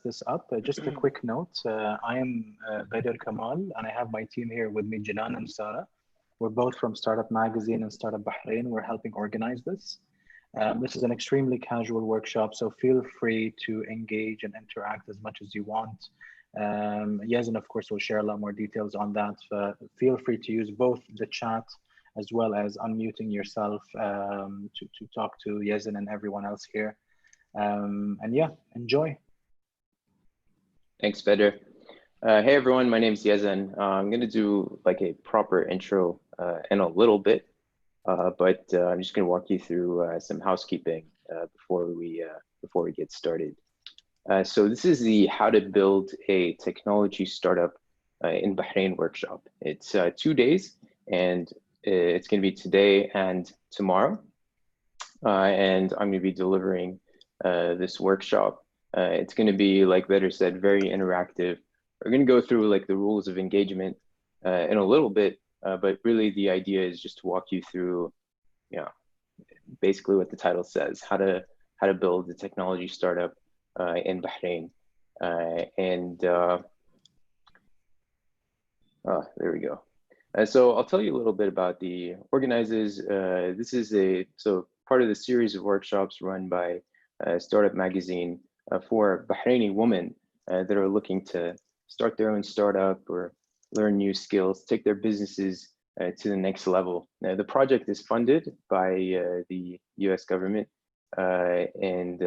this up. Just a quick note. I am Badr Kamal, and I have my team here with me, Jinan and Sarah. We're both from Startup Magazine and Startup Bahrain. We're helping organize this. This is an extremely casual workshop, so feel free to engage and interact as much as you want. Yazin, of course, will share a lot more details on that. Feel free to use both the chat as well as unmuting yourself to talk to Yazin and everyone else here. And yeah, enjoy. Thanks, Badr. Hey everyone, my name is Yazin. I'm going to do like a proper intro in a little bit, but I'm just going to walk you through some housekeeping before we get started. So this is the How to Build a Technology Startup in Bahrain workshop. It's 2 days, and it's going to be today and tomorrow. And I'm going to be delivering this workshop. It's going to be, like Badr said, very interactive. We're going to go through like the rules of engagement in a little bit, but really the idea is just to walk you through, basically what the title says: how to build a technology startup in Bahrain. There we go. So I'll tell you a little bit about the organizers. This is part of the series of workshops run by Startup Magazine for Bahraini women that are looking to start their own startup or learn new skills, take their businesses to the next level. Now, the project is funded by the US government and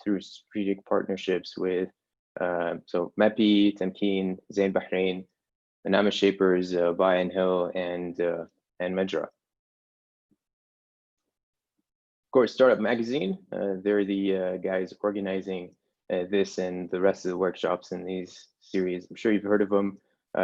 through strategic partnerships with MEPI, Tamkeen, Zain Bahrain, Manama Shapers, Buy and Hill, and Medra. Of course, Startup Magazine, they're the guys organizing this and the rest of the workshops in these series. I'm sure you've heard of them.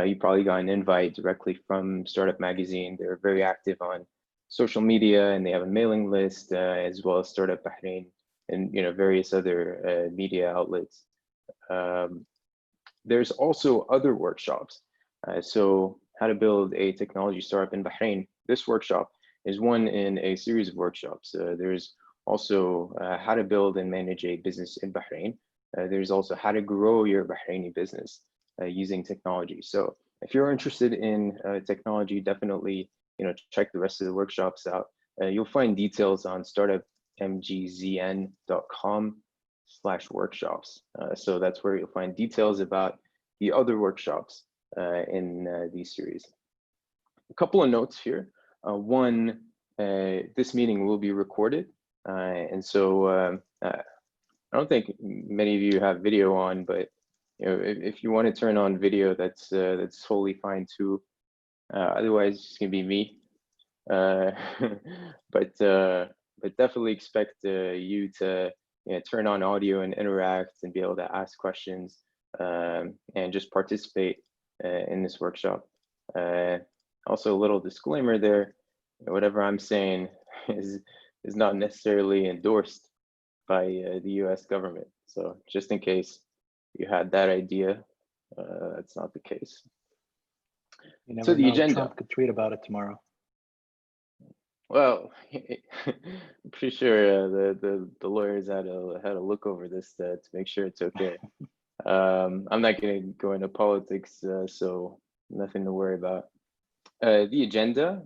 You probably got an invite directly from Startup Magazine. They're very active on social media, and they have a mailing list as well as Startup Bahrain and various other media outlets. There's also other workshops. So how to build a technology startup in Bahrain. This workshop is one in a series of workshops. There's also how to build and manage a business in Bahrain. There's also how to grow your Bahraini business using technology. So if you're interested in technology, definitely check the rest of the workshops out. You'll find details on startupmgzn.com/workshops. So that's where you'll find details about the other workshops in these series. A couple of notes here. One, this meeting will be recorded, and so I don't think many of you have video on, but if you want to turn on video, that's totally fine too. Otherwise, it's gonna be me. But definitely expect you to turn on audio and interact and be able to ask questions and just participate in this workshop. Also, a little disclaimer there: whatever I'm saying is not necessarily endorsed by the US government. So just in case you had that idea, that's not the case. You never So the know, agenda. Trump could tweet about it tomorrow. Well, I'm pretty sure the lawyers had a look over this to make sure it's okay. I'm not going to go into politics, so nothing to worry about. The agenda,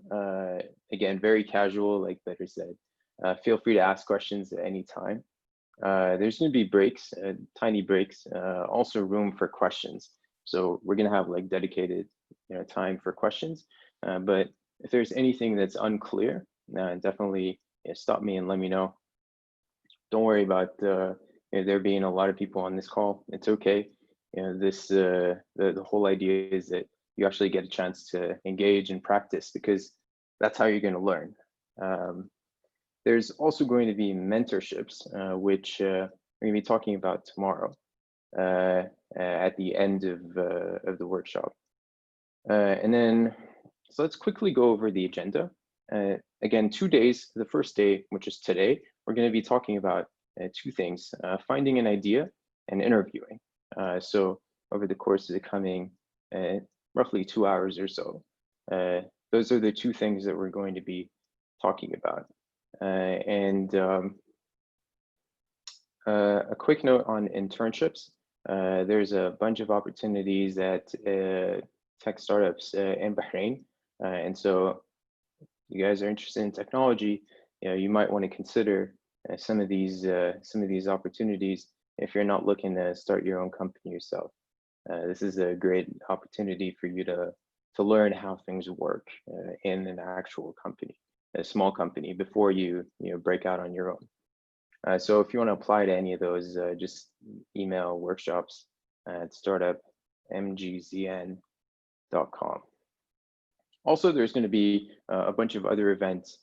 again, very casual, like Badr said. Feel free to ask questions at any time. There's going to be breaks, tiny breaks, also room for questions. So we're going to have like dedicated time for questions. But if there's anything that's unclear, definitely stop me and let me know. Don't worry about there being a lot of people on this call. It's okay. The whole idea is that you actually get a chance to engage and practice, because that's how you're going to learn. There's also going to be mentorships, which we're going to be talking about tomorrow at the end of the workshop. And then, so let's quickly go over the agenda. Again, 2 days. The first day, which is today, we're going to be talking about two things: finding an idea and interviewing. So over the course of the coming roughly 2 hours or so, those are the two things that we're going to be talking about. A quick note on internships. There's a bunch of opportunities at tech startups in Bahrain. And so you guys are interested in technology, you might want to consider some of these opportunities if you're not looking to start your own company yourself. This is a great opportunity for you to learn how things work in an actual company, a small company, before you break out on your own. So if you want to apply to any of those, just email workshops at startupmgzn.com. Also, there's going to be a bunch of other events,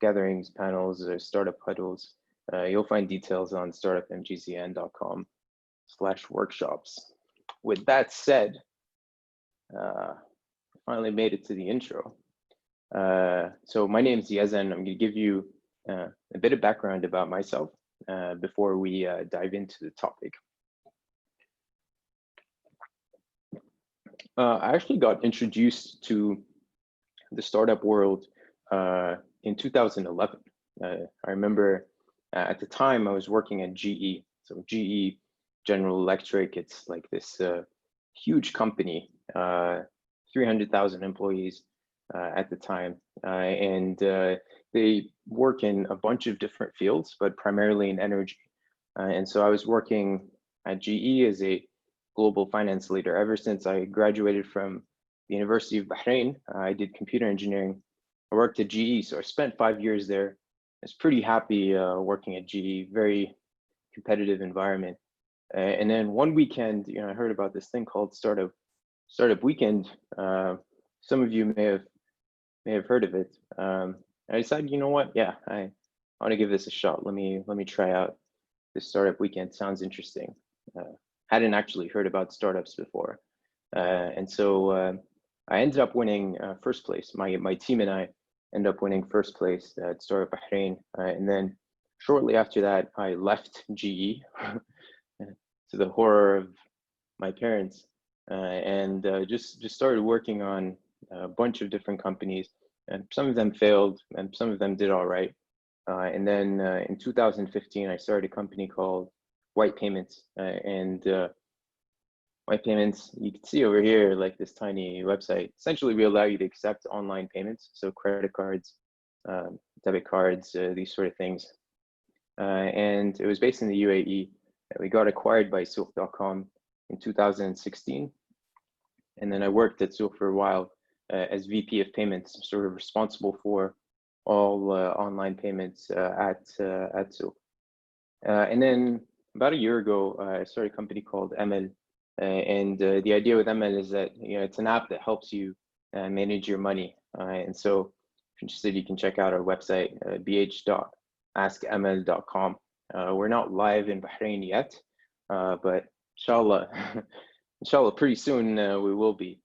gatherings, panels, startup huddles. You'll find details on startupmgzn.com/workshops. With that said, finally made it to the intro. So my name is Yazin. I'm going to give you a bit of background about myself before we dive into the topic. I actually got introduced to the startup world in 2011. I remember at the time I was working at GE. So GE, General Electric, it's like this huge company, 300,000 employees at the time. And they work in a bunch of different fields, but primarily in energy. And so I was working at GE as a global finance leader. Ever since I graduated from the University of Bahrain, I did computer engineering. I worked at GE, so I spent 5 years there. I was pretty happy working at GE, very competitive environment. And then one weekend, I heard about this thing called Startup Weekend. Some of you may have heard of it. I decided, you know what? Yeah, I want to give this a shot. Let me try out this Startup Weekend. Sounds interesting. Hadn't actually heard about startups before, and so I ended up winning first place. My team and I ended up winning first place at Startup Bahrain, and then shortly after that, I left GE to the horror of my parents, and just started working on a bunch of different companies, and some of them failed, and some of them did all right. And then in 2015, I started a company called White Payments, and White Payments, you can see over here, like this tiny website. Essentially, we allow you to accept online payments, so credit cards, debit cards, these sort of things. And it was based in the UAE. We got acquired by Souq.com in 2016, and then I worked at Souq for a while as VP of Payments, sort of responsible for all online payments at Souq. And then about a year ago, I started a company called Amal, and the idea with Amal is that it's an app that helps you manage your money. And so, if you're interested, you can check out our website, bh.askamal.com. We're not live in Bahrain yet, but inshallah, pretty soon we will be.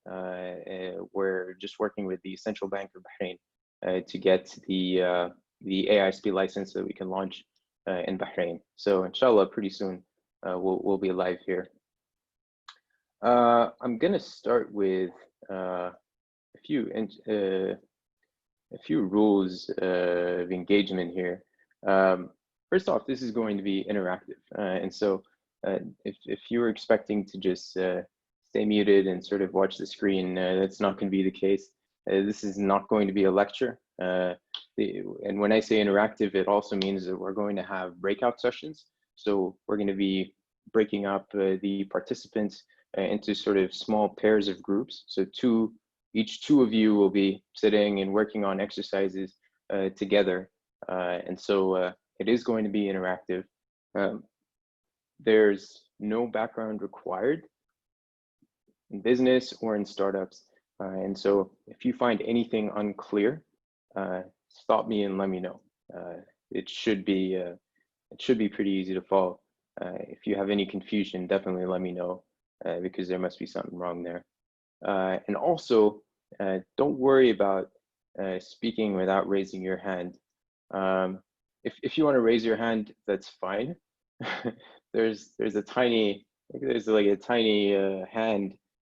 We're just working with the Central Bank of Bahrain to get the AISP license so that we can launch in Bahrain. So inshallah, pretty soon we'll be live here. I'm gonna start with a few rules of engagement here. First off, this is going to be interactive, and so if you were expecting to just stay muted and sort of watch the screen, that's not going to be the case. This is not going to be a lecture. And when I say interactive, it also means that we're going to have breakout sessions. So we're going to be breaking up the participants into sort of small pairs of groups. So each two of you will be sitting and working on exercises together. And so it is going to be interactive. There's no background required in business or in startups. And so if you find anything unclear, stop me and let me know. It should be pretty easy to follow. If you have any confusion, definitely let me know because there must be something wrong there. And also, don't worry about speaking without raising your hand. If you want to raise your hand, that's fine. there's like a tiny hand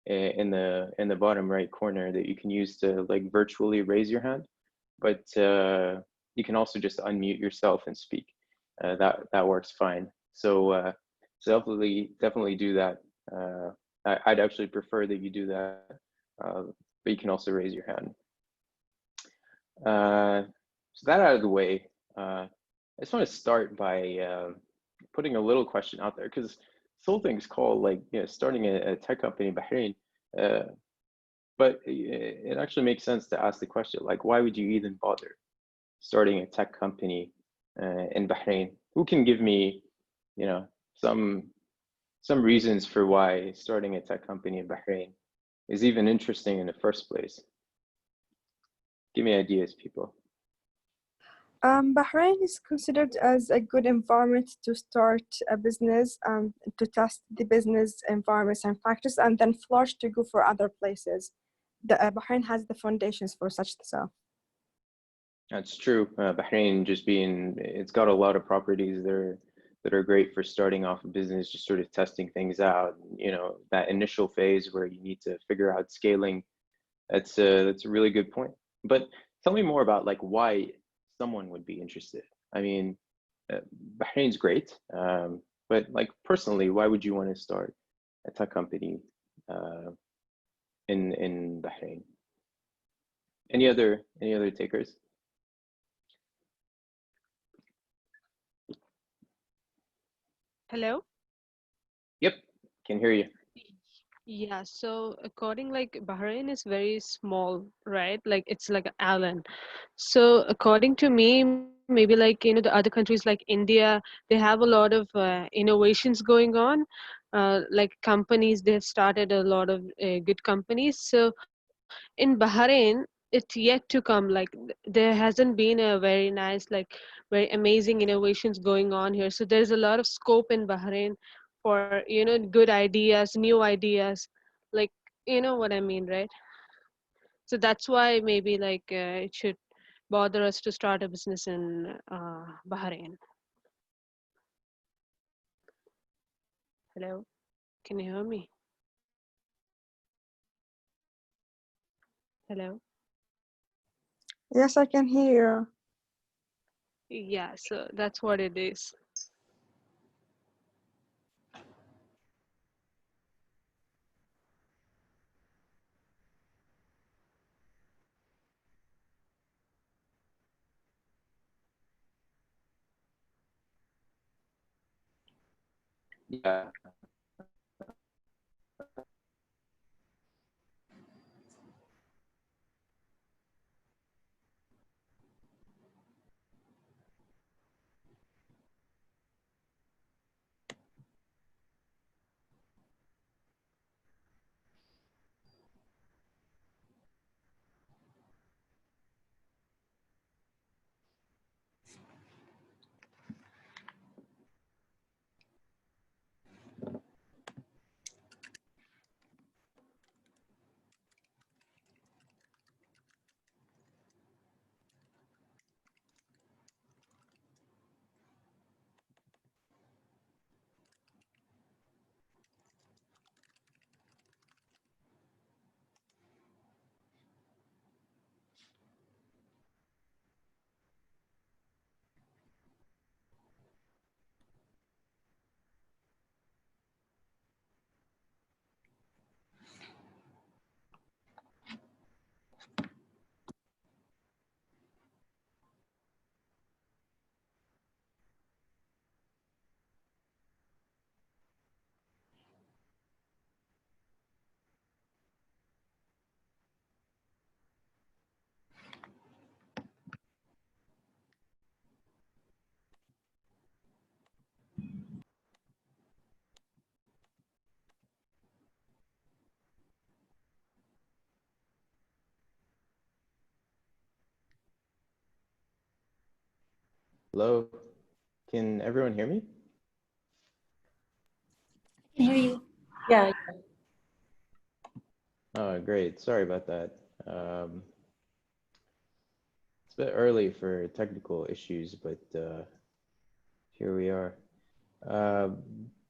in the bottom right corner that you can use to like virtually raise your hand, but you can also just unmute yourself and speak. That works fine. So So definitely do that. I'd actually prefer that you do that, but you can also raise your hand. So that out of the way, I just want to start by putting a little question out there, because this whole thing's called, like, starting a tech company in Bahrain. But it actually makes sense to ask the question, like, why would you even bother starting a tech company in Bahrain? Who can give me, some reasons for why starting a tech company in Bahrain is even interesting in the first place? Give me ideas, people. Bahrain is considered as a good environment to start a business, to test the business environments and factors, and then flourish to go for other places. Bahrain has the foundations for such stuff. That's true. Bahrain it's got a lot of properties that are great for starting off a business, just sort of testing things out. That initial phase where you need to figure out scaling. That's a really good point. But tell me more about, like, why someone would be interested. I mean, Bahrain's great, but, like, personally, why would you want to start a tech company in Bahrain? Any other takers? Hello? Yep, can hear you. Yeah, so Bahrain is very small, right? Like it's like an island. So according to me, maybe the other countries like India, they have a lot of innovations going on. Like companies, they've started a lot of good companies. So in Bahrain, it's yet to come. Like there hasn't been a very nice, like very amazing innovations going on here. So there's a lot of scope in Bahrain for good ideas, new ideas, like you know what I mean, right? So that's why maybe it should bother us to start a business in Bahrain. Hello, can you hear me? Hello. Yes, I can hear. Yeah, so that's what it is. Yeah. Hello, can everyone hear me? I can hear you. Yeah. Oh, great. Sorry about that. It's a bit early for technical issues, but here we are.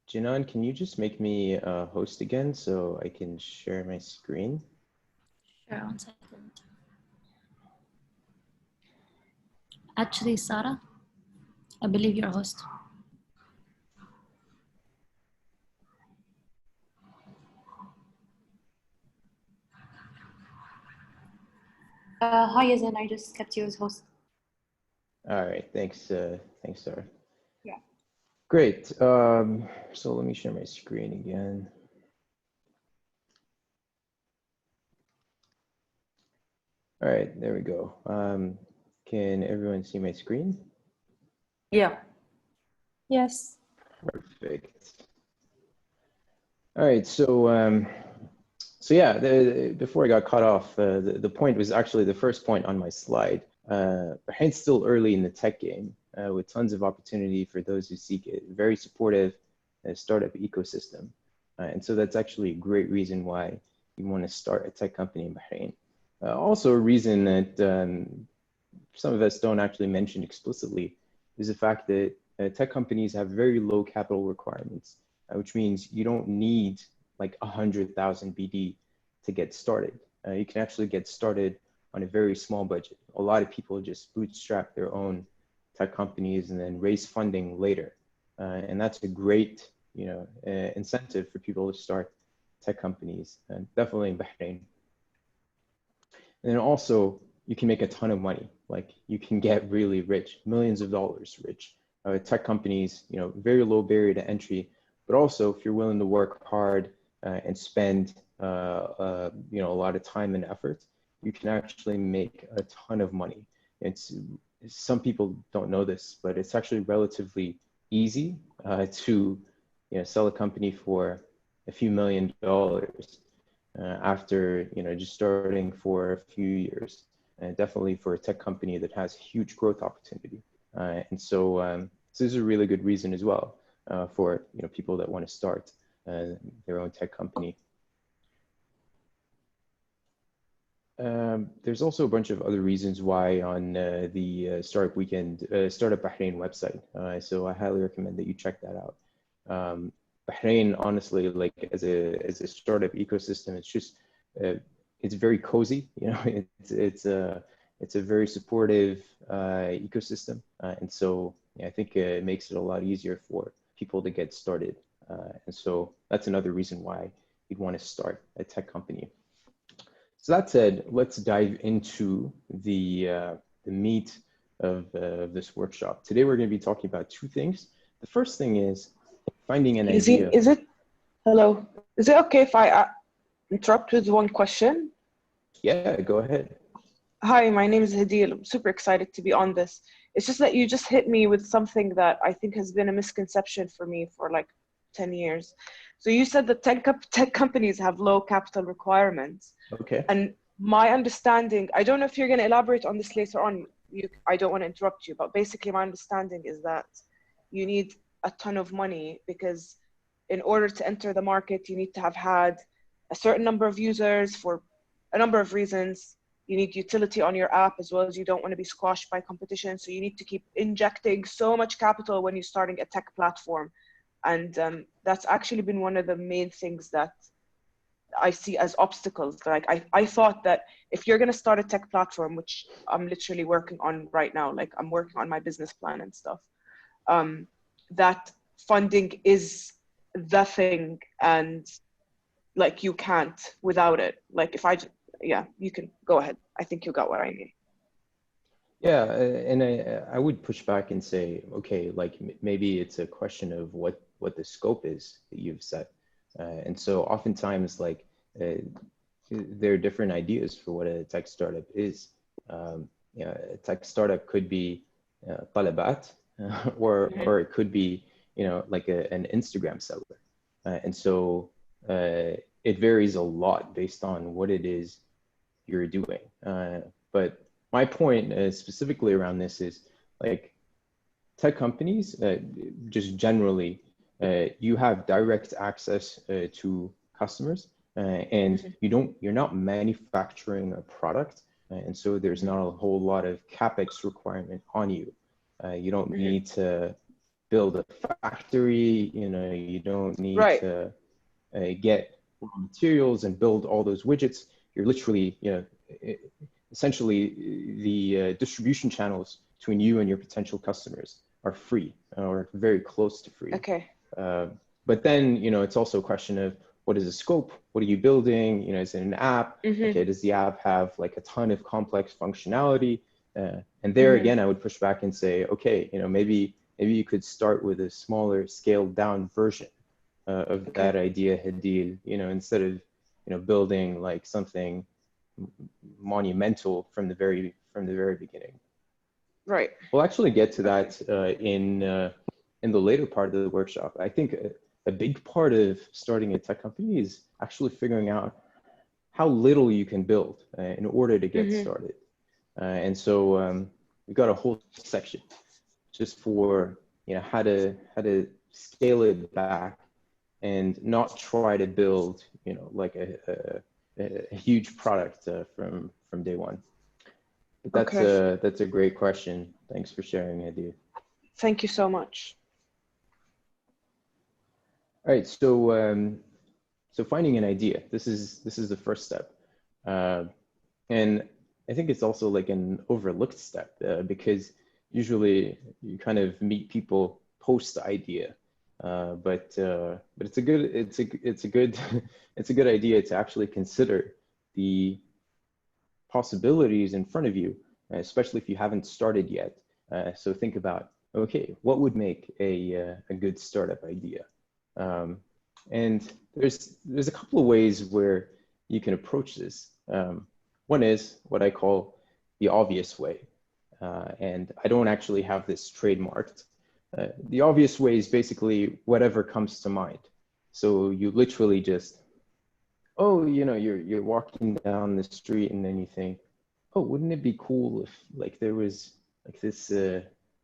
Jinan, can you just make me a host again so I can share my screen? Sure, 1 second. Actually, Sarah, I believe you're a host. Hi, Yazin. I just kept you as host. All right, thanks, thanks, Sarah. Yeah. Great. So let me share my screen again. All right, there we go. Can everyone see my screen? Yeah. Yes. Perfect. All right, so yeah, before I got cut off, the point was actually the first point on my slide. Bahrain's still early in the tech game, with tons of opportunity for those who seek it. Very supportive startup ecosystem, and so that's actually a great reason why you want to start a tech company in Bahrain. Also, a reason that some of us don't actually mention explicitly is the fact that tech companies have very low capital requirements, which means you don't need like 100,000 BD to get started. You can actually get started on a very small budget. A lot of people just bootstrap their own tech companies and then raise funding later. And that's a great, incentive for people to start tech companies, and definitely in Bahrain. And then also, you can make a ton of money. Like you can get really rich, millions of dollars rich. Tech companies, very low barrier to entry, but also if you're willing to work hard and spend, a lot of time and effort, you can actually make a ton of money. Some people don't know this, but it's actually relatively easy to, sell a company for a few $1 million. After just starting for a few years, and definitely for a tech company that has huge growth opportunity. And so this is a really good reason as well for people that want to start their own tech company. There's also a bunch of other reasons why on the Startup Weekend, Startup Bahrain website. So I highly recommend that you check that out. Bahrain, honestly, like as a startup ecosystem, it's just it's very cozy. It's a very supportive ecosystem, and so I think it makes it a lot easier for people to get started. And so that's another reason why you'd want to start a tech company. So that said, let's dive into the meat of this workshop. Today we're going to be talking about two things. The first thing is finding an idea. Hello? Is it okay if I interrupt with one question? Yeah, go ahead. Hi, my name is Hadil. I'm super excited to be on this. It's just that you just hit me with something that I think has been a misconception for me for like 10 years. So you said that tech companies have low capital requirements. Okay. And my understanding, I don't know if you're going to elaborate on this later on. I don't want to interrupt you, but basically my understanding is that you need a ton of money because in order to enter the market, you need to have had a certain number of users for a number of reasons. You need utility on your app as well as you don't want to be squashed by competition. So you need to keep injecting so much capital when you're starting a tech platform. And that's actually been one of the main things that I see as obstacles. Like I thought that if you're going to start a tech platform, which I'm literally working on right now, like I'm working on my business plan and stuff, that funding is the thing, and like you can't without it. Like you can go ahead. I think you got what I mean. Yeah, and I would push back and say, okay, like maybe it's a question of what the scope is that you've set. And so oftentimes, like, there are different ideas for what a tech startup is. A tech startup could be talabat, or it could be, like an Instagram seller. And so it varies a lot based on what it is you're doing. But my point specifically around this is like tech companies, just generally, you have direct access to customers, and you're not manufacturing a product, and so there's not a whole lot of capex requirement on you. You don't need to build a factory. You don't need to get raw materials and build all those widgets. You're literally, essentially the distribution channels between you and your potential customers are free or very close to free. Okay. But then, it's also a question of what is the scope? What are you building? You know, is it an app? Mm-hmm. Okay, does the app have like a ton of complex functionality? And there again, I would push back and say, okay, you know, maybe you could start with a smaller, scaled down version of that idea, Hadil. You know, instead of building like something monumental from the very beginning. Right. We'll actually get to that in the later part of the workshop. I think a big part of starting a tech company is actually figuring out how little you can build in order to get started. And so we've got a whole section just for how to scale it back and not try to build like a huge product from day one. But that's a great question. Thanks for sharing, Hadi. Thank you so much. All right, so finding an idea. This is the first step, and I think it's also like an overlooked step because usually you kind of meet people post idea, but it's a good idea to actually consider the possibilities in front of you, especially if you haven't started yet. So think about, okay, what would make a good startup idea? And there's a couple of ways where you can approach this. One is what I call the obvious way. And I don't actually have this trademarked. The obvious way is basically whatever comes to mind. So you literally just, you're walking down the street and then you think, oh, wouldn't it be cool if like there was like this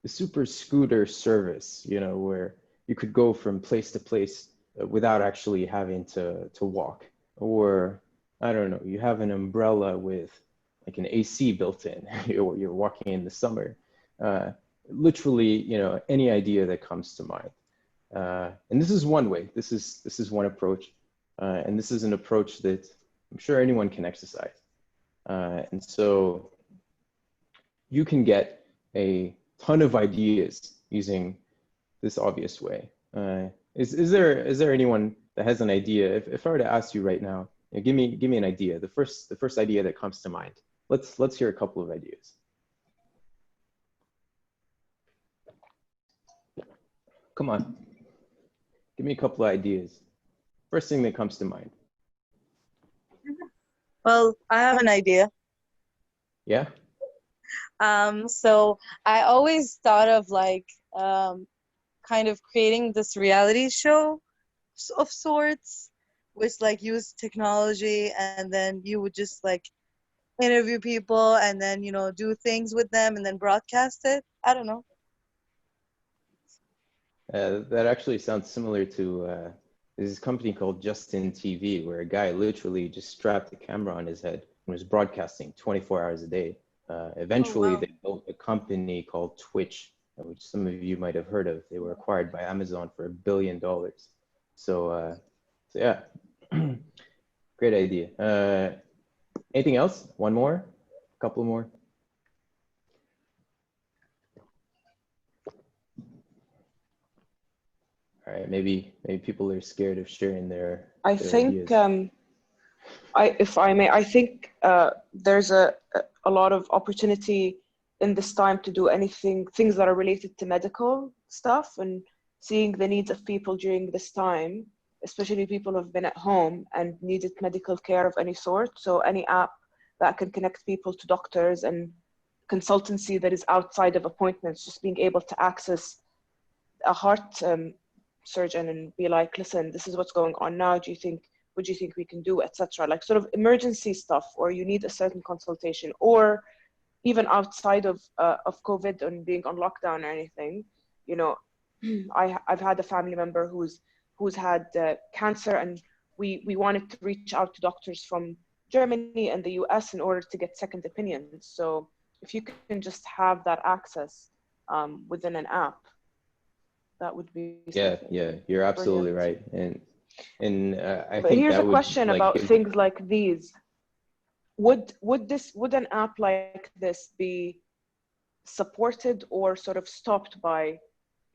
super scooter service, where you could go from place to place without actually having to walk. Or I don't know, you have an umbrella with like an AC built in, you're walking in the summer. Literally, any idea that comes to mind. And this is one way, this is one approach. And this is an approach that I'm sure anyone can exercise. And so you can get a ton of ideas using this obvious way. Is there anyone that has an idea? If I were to ask you right now, give me an idea. The first idea that comes to mind. Let's hear a couple of ideas. Come on, give me a couple of ideas. First thing that comes to mind. Well, I have an idea. Yeah. So I always thought of like kind of creating this reality show of sorts, which like use technology, and then you would just like interview people and then do things with them and then broadcast it. I don't know. That actually sounds similar to this company called Justin TV, where a guy literally just strapped a camera on his head and was broadcasting 24 hours a day. Eventually, they built a company called Twitch, which some of you might have heard of. They were acquired by Amazon for $1 billion. So yeah, great idea. Anything else? One more? A couple more? All right, maybe people are scared of sharing their think ideas. if I may, I think there's a lot of opportunity in this time to do things that are related to medical stuff, and seeing the needs of people during this time, especially people who've been at home and needed medical care of any sort. So any app that can connect people to doctors and consultancy that is outside of appointments, just being able to access a heart surgeon and be like, listen, this is what's going on now. What do you think we can do, etc. Like sort of emergency stuff, or you need a certain consultation, or even outside of COVID and being on lockdown or anything. I've had a family member who's had cancer, and we wanted to reach out to doctors from Germany and the US in order to get second opinions. So if you can just have that access within an app, that would be yeah, you're absolutely right. And I but think here's that a would, question like, about things like these. Would an app like this be supported or sort of stopped by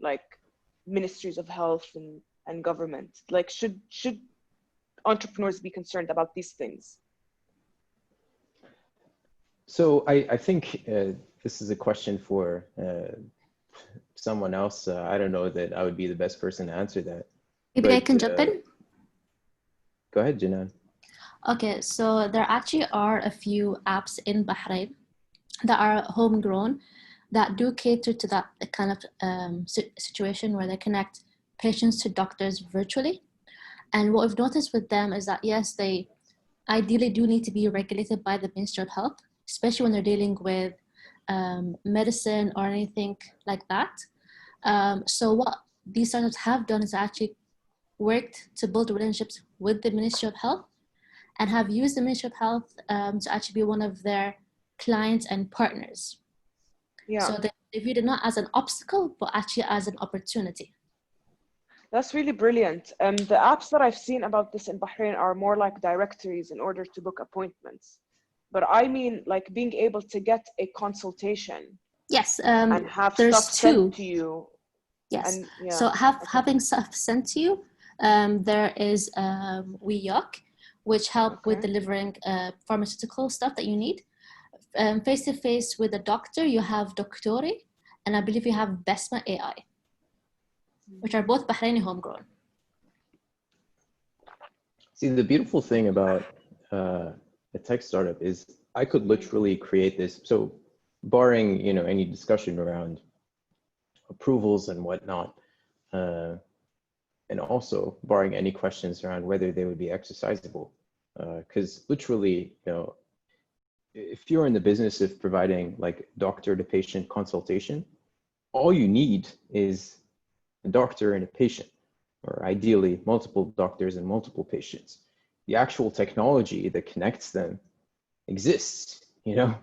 like ministries of health and government? Like should entrepreneurs be concerned about these things? So I think this is a question for someone else. I don't know that I would be the best person to answer that. Maybe I can jump in. Go ahead, Janan. Okay, so there actually are a few apps in Bahrain that are homegrown that do cater to that kind of situation where they connect patients to doctors virtually. And what we've noticed with them is that, yes, they ideally do need to be regulated by the Ministry of Health, especially when they're dealing with medicine or anything like that. So what these startups have done is actually worked to build relationships with the Ministry of Health and have used the Ministry of Health to actually be one of their clients and partners. Yeah. So they viewed it not as an obstacle, but actually as an opportunity. That's really brilliant. The apps that I've seen about this in Bahrain are more like directories in order to book appointments. But I mean, like being able to get a consultation. Yes, and have there's stuff two. sent to you. Yes. And, yeah, so having stuff sent to you, there is WeYock, which help with delivering pharmaceutical stuff that you need. Face-to-face with a doctor, you have Doctori, and I believe you have Esra AI, which are both Bahraini homegrown. See, the beautiful thing about a tech startup is I could literally create this. So barring, you know, any discussion around approvals and whatnot, and also barring any questions around whether they would be exercisable, because literally, you know, if you're in the business of providing like doctor to patient consultation, all you need is a doctor and a patient, or ideally multiple doctors and multiple patients. The actual technology that connects them exists, you know,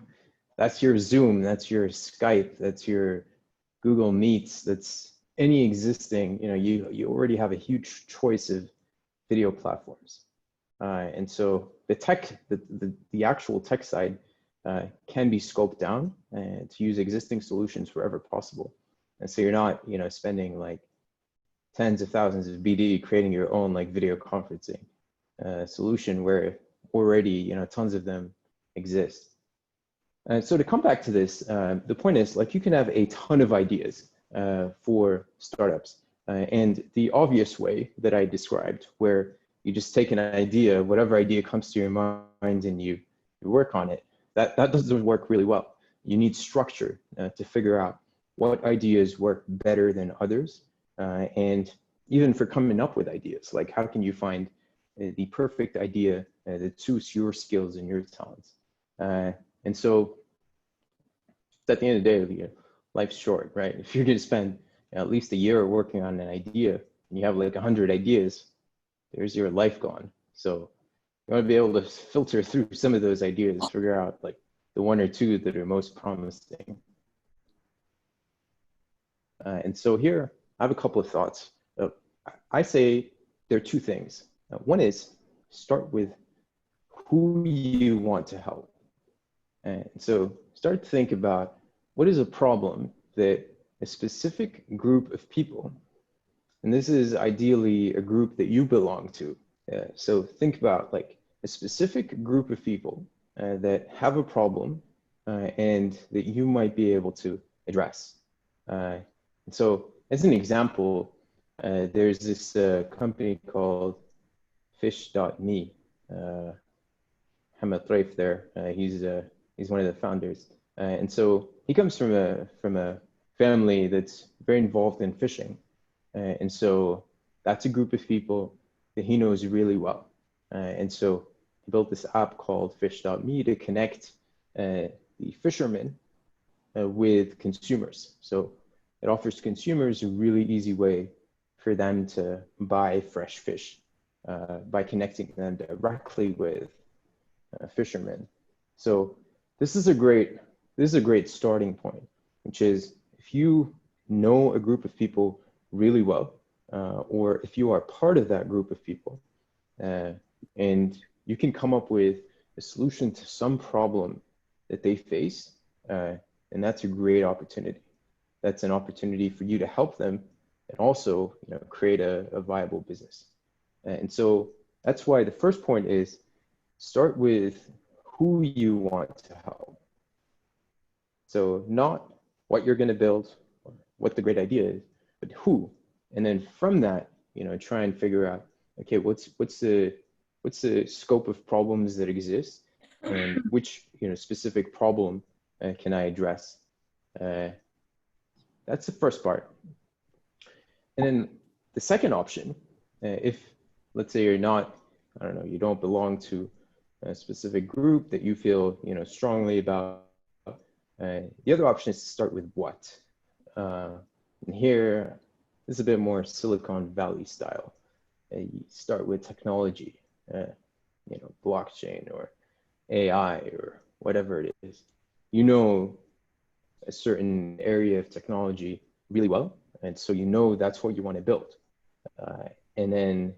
that's your Zoom, that's your Skype, that's your Google Meets, that's any existing, you know, you already have a huge choice of video platforms. And so the tech, the actual tech side can be scoped down to use existing solutions wherever possible. And so you're not, you know, spending like tens of thousands of BD creating your own like video conferencing solution where already, you know, tons of them exist. And so to come back to this, the point is like you can have a ton of ideas for startups. And the obvious way that I described, where you just take an idea, whatever idea comes to your mind and you work on it, that doesn't work really well. You need structure to figure out what ideas work better than others. And even for coming up with ideas, like how can you find the perfect idea that suits your skills and your talents? And so at the end of the day, life's short, right? If you're going to spend at least a year working on an idea and you have like 100 ideas, there's your life gone. So you want to be able to filter through some of those ideas, figure out like the one or two that are most promising. And so here, I have a couple of thoughts. I say there are two things. One is start with who you want to help. And so start to think about what is a problem that a specific group of people, and this is ideally a group that you belong to. So think about like a specific group of people that have a problem and that you might be able to address. And so as an example, there's this company called Fish.me. Mohammed there, he's one of the founders. And so he comes from a family that's very involved in fishing. And so that's a group of people that he knows really well. And so he built this app called Fish.me to connect the fishermen with consumers. So it offers consumers a really easy way for them to buy fresh fish by connecting them directly with fishermen. So this is a great starting point, which is if you know a group of people really well, or if you are part of that group of people, and you can come up with a solution to some problem that they face, and that's a great opportunity. That's an opportunity for you to help them and also, you know, create a viable business. And so That's why the first point is start with who you want to help. So not what you're going to build, or what the great idea is, but who. And then from that, try and figure out, okay, what's the scope of problems that exist, and which specific problem can I address? That's the first part. And then the second option, if let's say you're not, I don't know, you don't belong to a specific group that you feel strongly about, the other option is to start with what. And here is a bit more Silicon Valley style. You start with technology, blockchain or AI or whatever it is. A certain area of technology really well, and so that's what you want to build. And then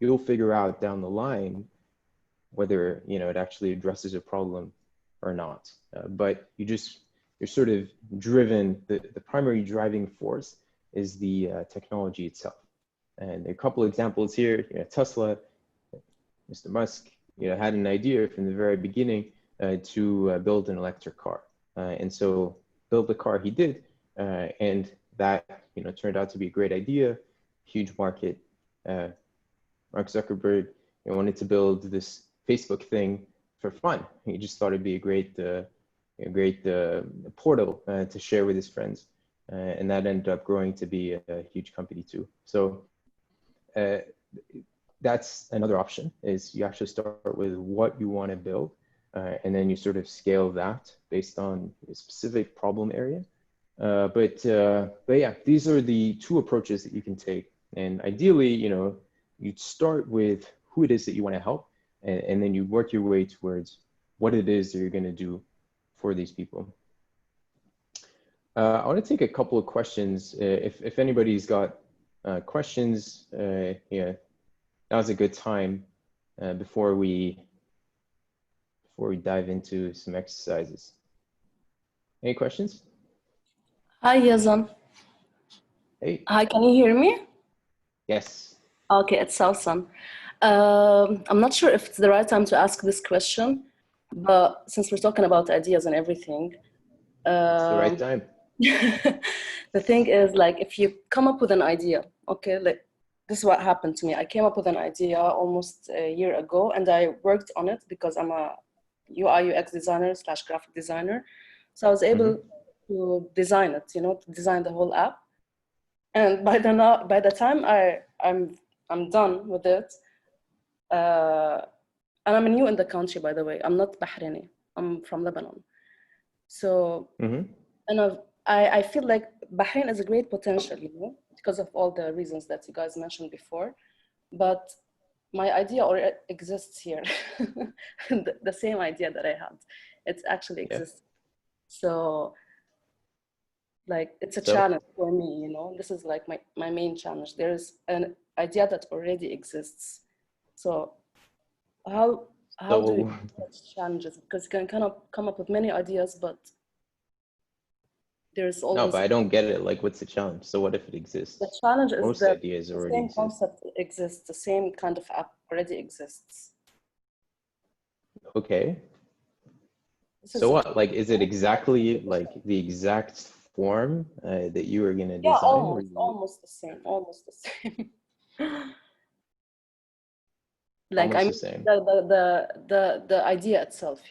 you'll figure out down the line whether it actually addresses a problem or not. But you're sort of driven, the primary driving force is the technology itself. And a couple examples here, Tesla, Mr. Musk, had an idea from the very beginning to build an electric car. And so build the car he did, and that turned out to be a great idea, huge market. Mark Zuckerberg wanted to build this Facebook thing for fun. He just thought it'd be a great portal to share with his friends, and that ended up growing to be a huge company too. So that's another option, is you actually start with what you want to build, and then you sort of scale that based on a specific problem area. But yeah, these are the two approaches that you can take. And ideally, you'd start with who it is that you want to help, and then you work your way towards what it is that you're going to do for these people. I want to take a couple of questions. If anybody's got questions, yeah, now's a good time before we dive into some exercises. Any questions? Hi, Yazin. Hey. Hi, can you hear me? Yes. Okay, it's Sawsan. I'm not sure if it's the right time to ask this question, but since we're talking about ideas and everything, it's the right time. The thing is, like, if you come up with an idea, okay, like this is what happened to me. I came up with an idea almost a year ago, and I worked on it because I'm a UI UX designer / graphic designer. So I was able to design it, to design the whole app. And by the time I'm done with it, and I'm new in the country, by the way. I'm not Bahraini. I'm from Lebanon. So, and I feel like Bahrain is a great potential, because of all the reasons that you guys mentioned before. But my idea already exists here. The same idea that I had, it actually exists. So, like, it's a challenge for me, This is like my main challenge. There's an idea that already exists. So how do you approach challenges? Because you can kind of come up with many ideas, but there's always... No, but I don't get it. Like, what's the challenge? So what if it exists? The challenge is most that ideas the already same exist. concept exists, the same kind of app already exists. Okay. So what? Like, is it exactly like the exact form that you were gonna design? Yeah, almost the same. Almost the same. Like, I mean, the idea itself,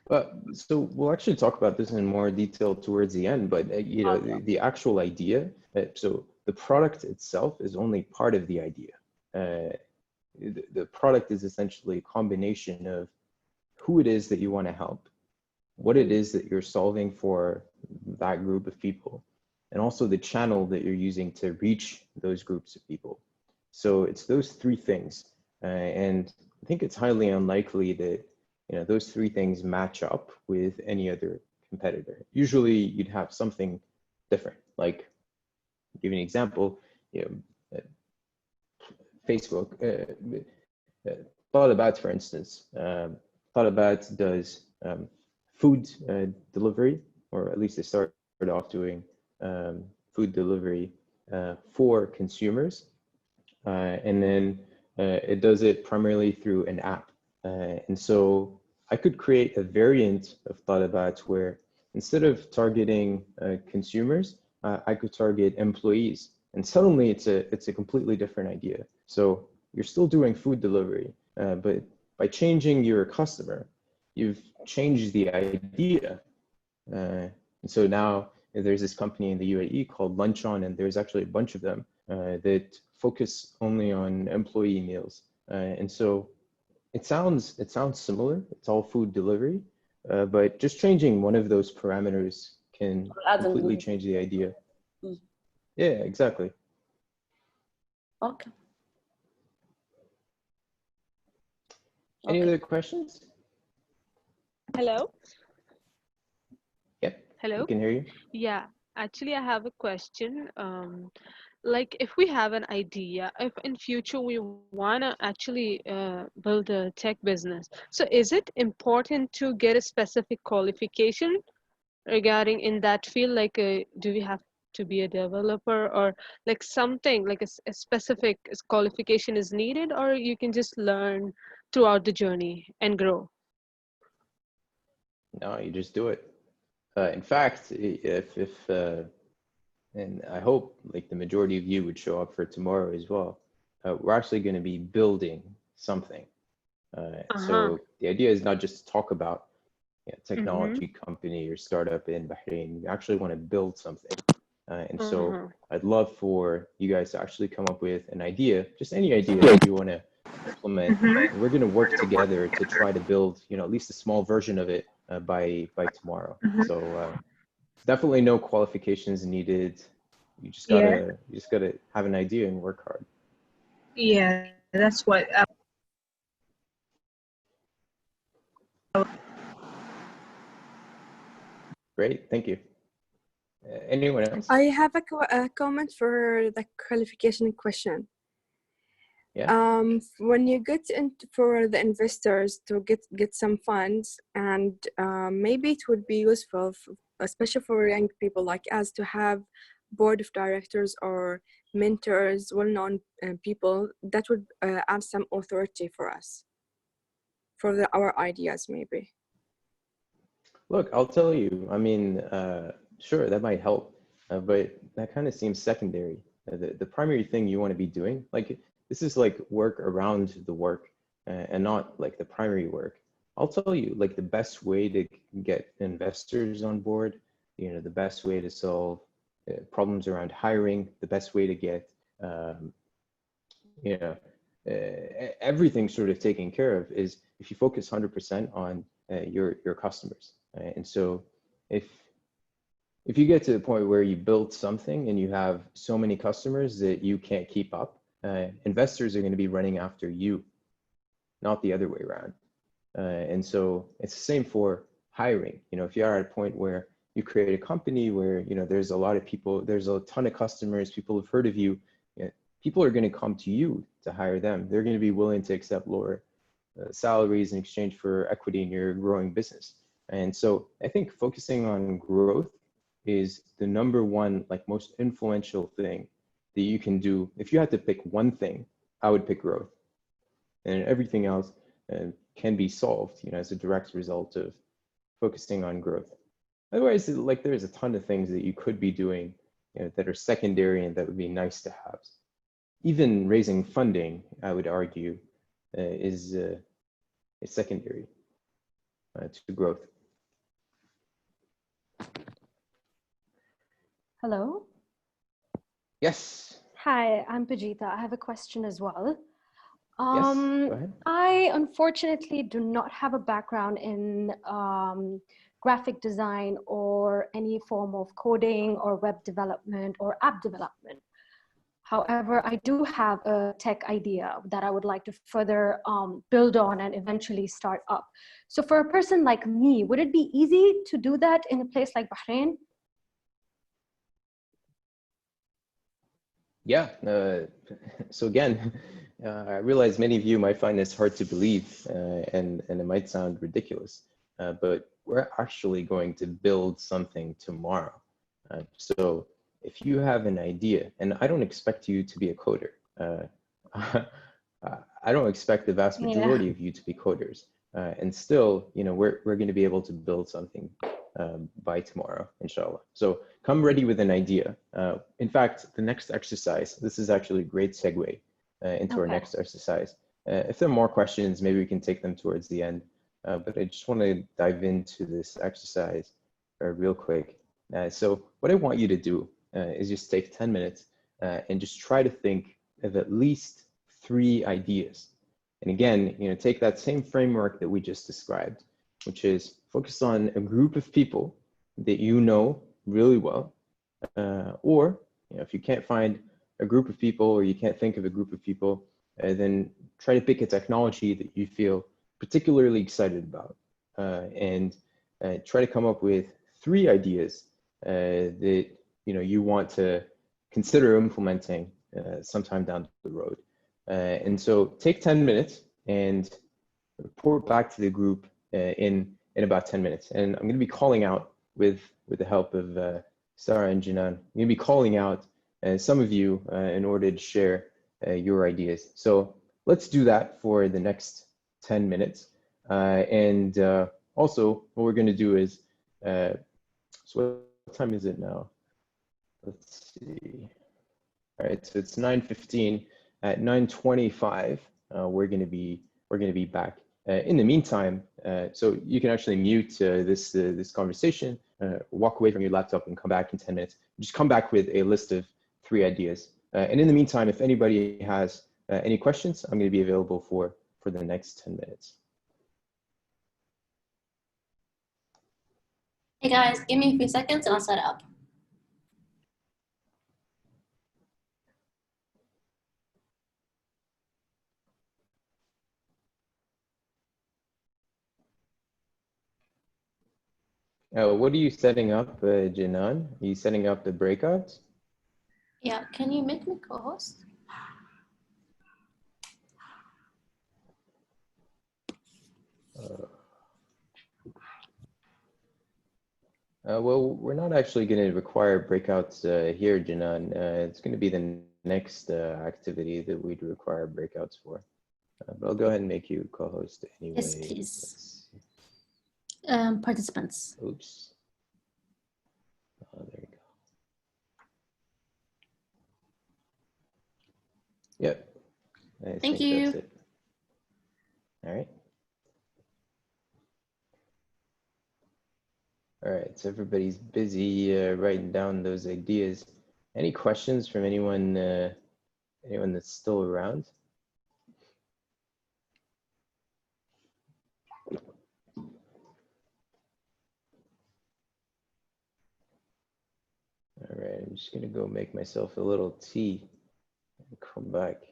But so we'll actually talk about this in more detail towards the end. But the actual idea. So the product itself is only part of the idea. The product is essentially a combination of who it is that you want to help, what it is that you're solving for that group of people, and also the channel that you're using to reach those groups of people. So it's those three things, and I think it's highly unlikely that those three things match up with any other competitor. Usually you'd have something different. Like, I'll give you an example, Facebook, Thought for instance, Thought does food delivery, or at least they started off doing food delivery for consumers. and then it does it primarily through an app. And so I could create a variant of Talabat where instead of targeting consumers, I could target employees. And suddenly it's a completely different idea. So you're still doing food delivery, but by changing your customer, you've changed the idea. And so now there's this company in the UAE called Lunch On, and there's actually a bunch of them that focus only on employee meals. And so it sounds similar. It's all food delivery, but just changing one of those parameters can completely change the idea. Yeah, exactly. Okay. Any other questions? Hello? Yep. Hello? We can hear you. Yeah, actually, I have a question. Like if we have an idea, if in future we wanna actually build a tech business, so is it important to get a specific qualification regarding in that field? Like, do we have to be a developer or like something like a specific qualification is needed, or you can just learn throughout the journey and grow? No, you just do it. In fact, if and I hope like the majority of you would show up for tomorrow as well. We're actually going to be building something. So the idea is not just to talk about technology company or startup in Bahrain. We actually want to build something. And so I'd love for you guys to actually come up with an idea, just any idea that you want to implement. And we're going to work together to try to build, at least a small version of it by tomorrow. So definitely no qualifications needed. You just gotta have an idea and work hard. Yeah, that's what. Great, thank you. Anyone else? I have a comment for the qualification question. Yeah. When you get into for the investors to get some funds, and maybe it would be useful, especially for young people like us, to have board of directors or mentors, well-known people that would add some authority for us, for our ideas maybe. Look, I'll tell you, I mean, sure, that might help, but that kind of seems secondary. The primary thing you want to be doing, like, this is like work around the work and not like the primary work. I'll tell you, like, the best way to get investors on board, the best way to solve problems around hiring, the best way to get, everything sort of taken care of is if you focus 100% on your customers. And so if you get to the point where you build something and you have so many customers that you can't keep up, investors are going to be running after you, not the other way around. And so it's the same for hiring. If you are at a point where you create a company where there's a lot of people, there's a ton of customers, people have heard of you, people are going to come to you to hire them. They're going to be willing to accept lower salaries in exchange for equity in your growing business. And so I think focusing on growth is the number one, like, most influential thing that you can do. If you had to pick one thing, I would pick growth, and everything else can be solved, as a direct result of focusing on growth. Otherwise, like, there's a ton of things that you could be doing that are secondary and that would be nice to have. Even raising funding, I would argue, is secondary to growth. Hello. Yes. Hi, I'm Pajita. I have a question as well. Yes, go ahead. I unfortunately do not have a background in graphic design or any form of coding or web development or app development. However, I do have a tech idea that I would like to further build on and eventually start up. So for a person like me, would it be easy to do that in a place like Bahrain? Yeah, so again, I realize many of you might find this hard to believe and it might sound ridiculous, but we're actually going to build something tomorrow. So if you have an idea, and I don't expect you to be a coder, I don't expect the vast majority of you to be coders. And still, we're going to be able to build something by tomorrow, inshallah. So come ready with an idea. In fact, the next exercise, this is actually a great segue into our next exercise. If there are more questions, maybe we can take them towards the end. But I just want to dive into this exercise real quick. So what I want you to do is just take 10 minutes and just try to think of at least 3 ideas. And again, take that same framework that we just described, which is focus on a group of people that you know really well. Or if you can't find a group of people, or you can't think of a group of people, then try to pick a technology that you feel particularly excited about. And try to come up with 3 ideas that you want to consider implementing sometime down the road. And so take 10 minutes and report back to the group in about 10 minutes. And I'm going to be calling out with the help of Sarah and Jinan. I'm going to be calling out some of you in order to share your ideas. So let's do that for the next 10 minutes. And also what we're going to do is, so what time is it now? Let's see. All right, so it's 9:15. At 9:25, we're going to be back. In the meantime, so you can actually mute this conversation, walk away from your laptop, and come back in 10 minutes. Just come back with a list of 3 ideas. And in the meantime, if anybody has any questions, I'm going to be available for the next 10 minutes. Hey guys, give me a few seconds and I'll set it up. What are you setting up, Jinan? Are you setting up the breakouts? Yeah, can you make me co-host? Well, we're not actually going to require breakouts here, Jinan. It's going to be the next activity that we'd require breakouts for. But I'll go ahead and make you co-host anyway. Yes, please. Participants. Oops. Oh, there you go. Yep. Thank you. That's it. All right. All right, so everybody's busy writing down those ideas. Any questions from anyone that's still around? All right, I'm just gonna go make myself a little tea and come back.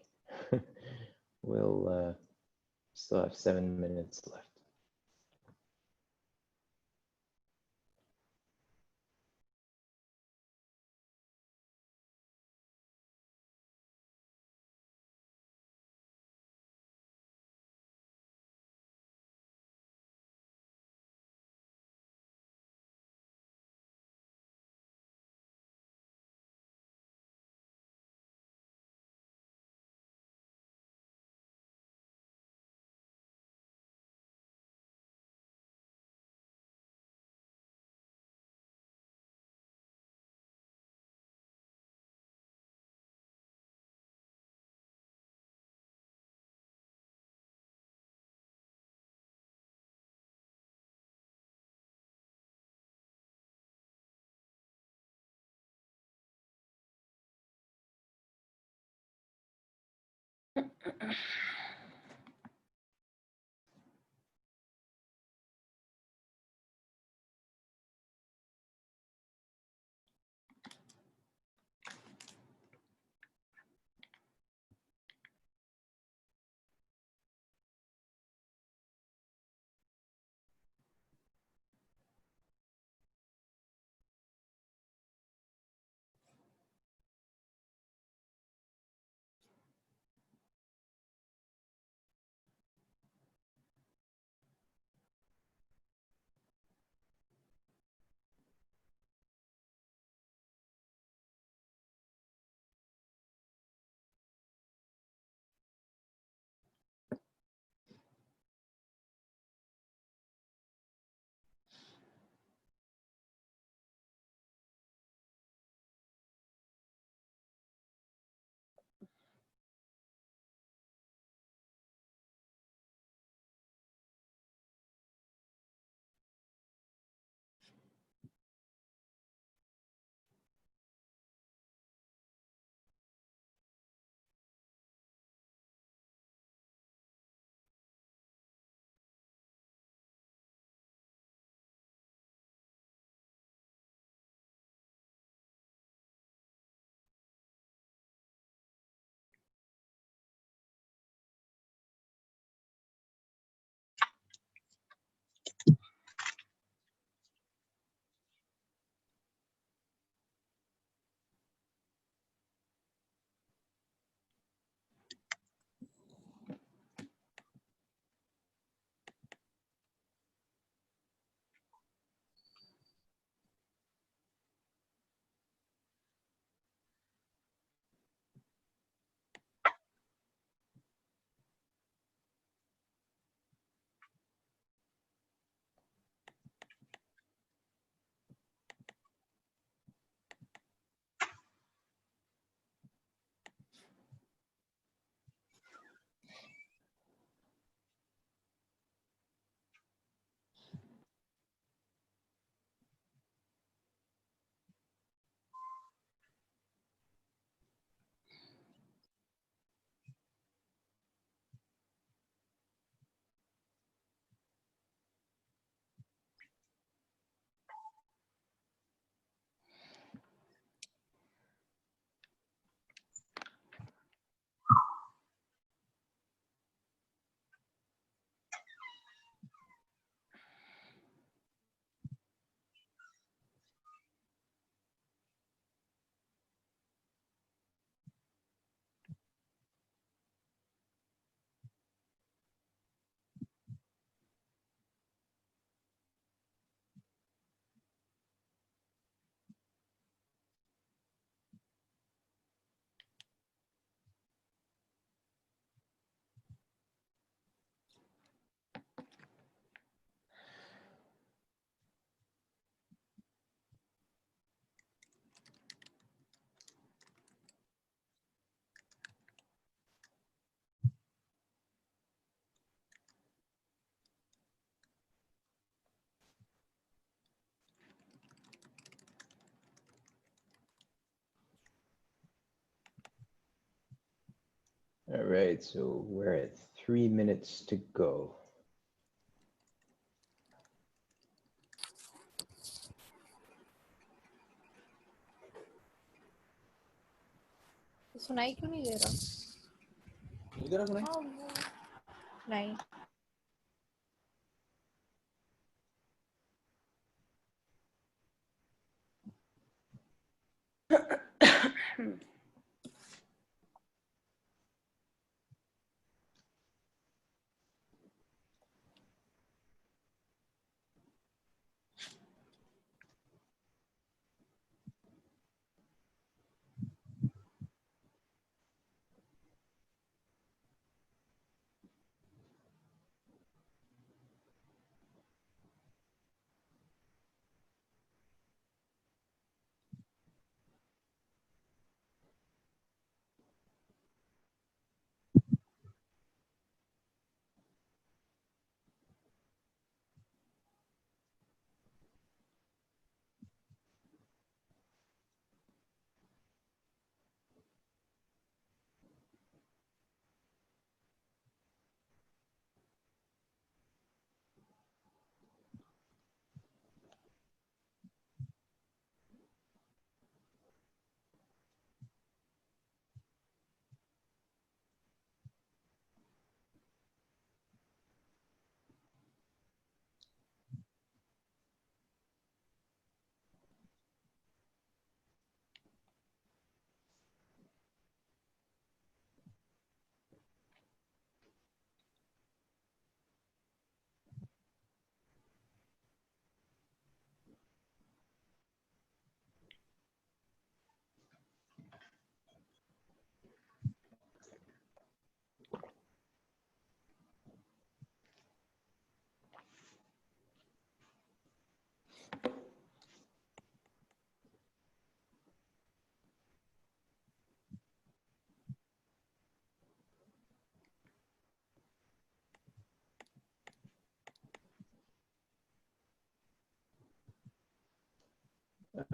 We'll still have 7 minutes left. right, so we're at 3 minutes to go. सुनाई क्यों नहीं दे रहा? नहीं.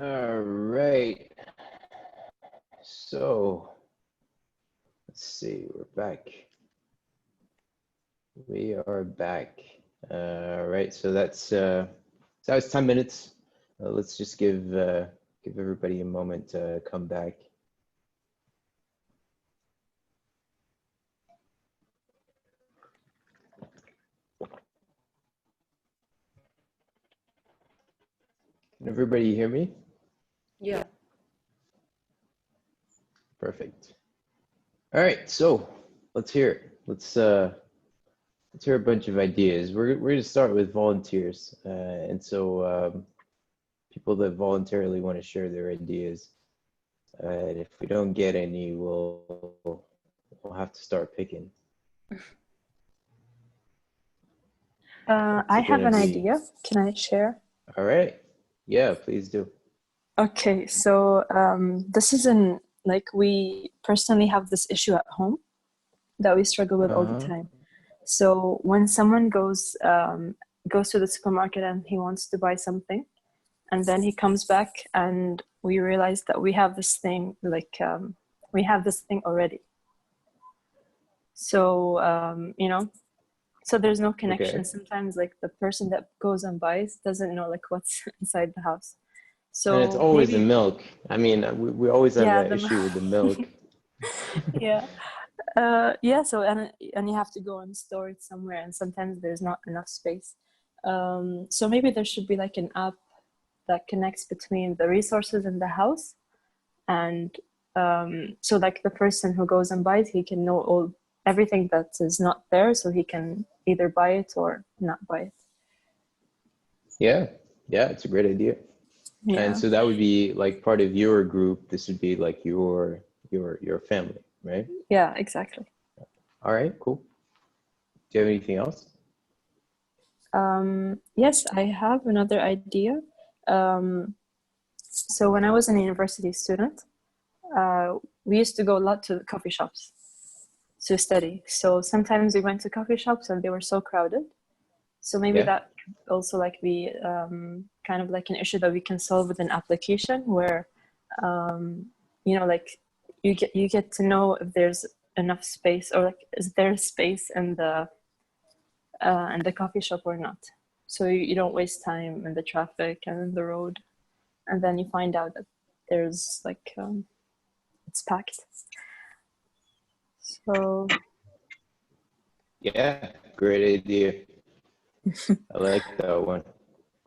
All right. So let's see, we're back. We are back. Right, so that's 10 minutes. Let's just give everybody a moment to come back. Can everybody hear me? Yeah. Perfect. All right, so let's hear it. Let's hear a bunch of ideas. We're going to start with volunteers, and so people that voluntarily want to share their ideas. And if we don't get any, we'll have to start picking. I have an idea. Can I share? All right. Yeah, please do. Okay, so this is like we personally have this issue at home that we struggle with all the time. So when someone goes to the supermarket and he wants to buy something, and then he comes back and we realize that we have this thing, like we have this thing already. So so there's no connection. Okay. Sometimes like the person that goes and buys doesn't know like what's inside the house. So and it's always maybe, the milk. I mean, we always have yeah, that issue with the milk. yeah. Yeah, so and you have to go and store it somewhere, and sometimes there's not enough space. So maybe there should be like an app that connects between the resources in the house, and so like the person who goes and buys, he can know everything that is not there, so he can either buy it or not buy it. Yeah, it's a great idea. Yeah. And so that would be like part of your group. This would be like your family, right? Yeah, exactly. All right, cool. Do you have anything else? Yes, I have another idea. So when I was a university student, we used to go a lot to coffee shops to study. So sometimes we went to coffee shops and they were so crowded. So maybe that could also like be kind of like an issue that we can solve with an application where, like you get to know if there's enough space, or like, is there space in the coffee shop or not? So you don't waste time in the traffic and in the road, and then you find out that there's like it's packed. So Yeah, great idea. I like that one.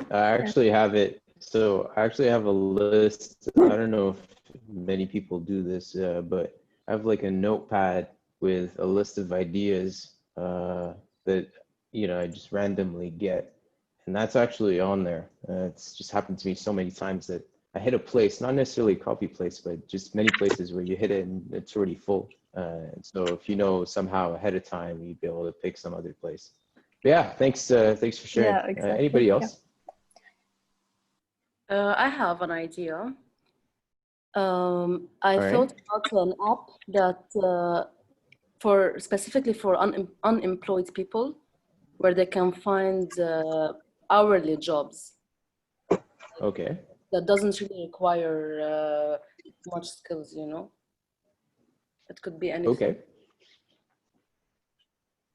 I actually have it. So I actually have a list. I don't know if many people do this, but I have like a notepad with a list of ideas that, you know, I just randomly get. And that's actually on there. It's just happened to me so many times that I hit a place, not necessarily a coffee place, but just many places where you hit it and it's already full. And so if you know somehow ahead of time, you'd be able to pick some other place. But yeah, thanks for sharing. yeah, exactly. Anybody else? I have an idea. I All thought right. about an app that for specifically for unemployed people, where they can find hourly jobs Okay. that doesn't really require much skills, you know. It could be anything. Okay.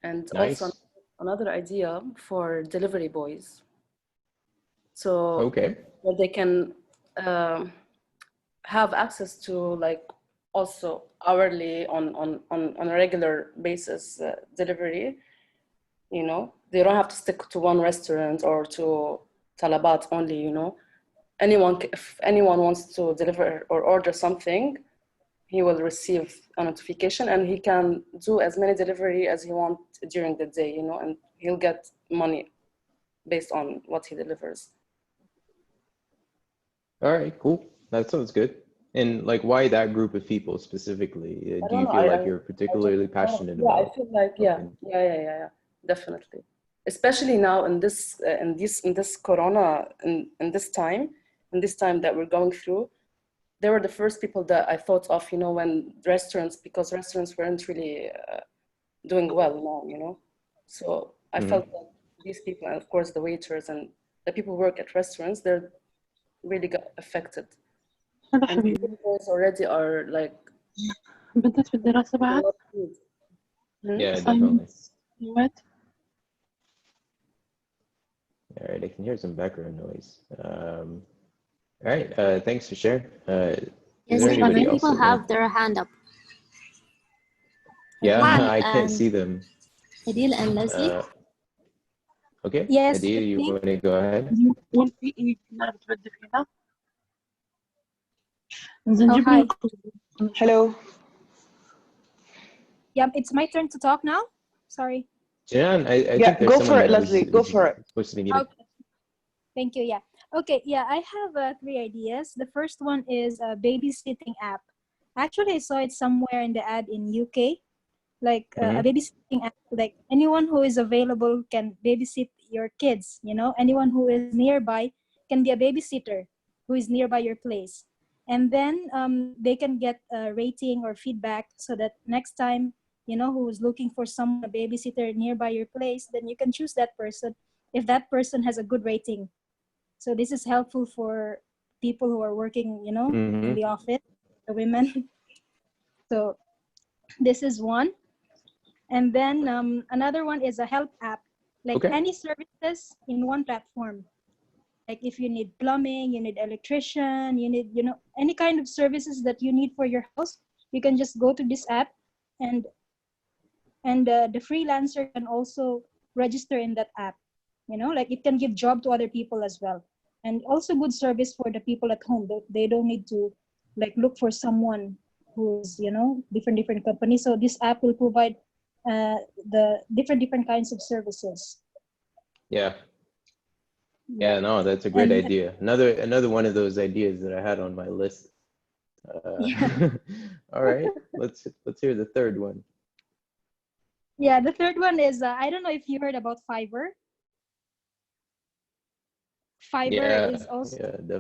And Nice. also another idea for delivery boys. So Okay. where they can have access to like also hourly on a regular basis delivery, you know. They don't have to stick to one restaurant or to Talabat only, you know. If anyone wants to deliver or order something, he will receive a notification and he can do as many delivery as he wants during the day, you know, and he'll get money based on what he delivers. All right, cool. That sounds good. And like, why that group of people specifically? I Do don't you know. feel like I you're don't particularly know. passionate Yeah, I about feel like helping? yeah, definitely. Especially now in this Corona in this time that we're going through, they were the first people that I thought of, you know, when because restaurants weren't really doing well now, you know. So I felt that these people, and of course the waiters and the people who work at restaurants, they're really got affected. And boys already are like بدأت في الدراسة بعد. Yeah, definitely. What? All right, I can hear some background noise. All right, thanks for sharing. Is Yes, there anybody many else? people have their hand up. Yeah, Adil I can't and see them. Adil and Leslie. Okay, Yes, Adil, good you evening. want to go ahead? Oh, hi. Hello. Yeah, it's my turn to talk now. Sorry. Jinan, I Yeah, think there's go someone for it, that Leslie. Go was for it. supposed to be needed. Okay. Thank you. Yeah. Okay. Yeah, I have 3 ideas. The first one is a babysitting app. Actually, I saw it somewhere in the ad in UK, like a babysitting app. Like anyone who is available can babysit your kids. You know, anyone who is nearby can be a babysitter who is nearby your place, and then they can get a rating or feedback so that next time, you know, who's looking for someone, a babysitter nearby your place, then you can choose that person if that person has a good rating. So this is helpful for people who are working, you know, in the office, the women. So this is one. And then another one is a help app, like any services in one platform. Like if you need plumbing, you need electrician, you need, you know, any kind of services that you need for your house, you can just go to this app, and the freelancer can also register in that app. You know, like it can give job to other people as well, and also good service for the people at home. They don't need to like look for someone who's, you know, different companies. So this app will provide the different kinds of services. Yeah. Yeah, no, that's a great idea. Another one of those ideas that I had on my list. All right, let's hear the third one. Yeah, the third one is I don't know if you heard about Fiverr. Fiverr is also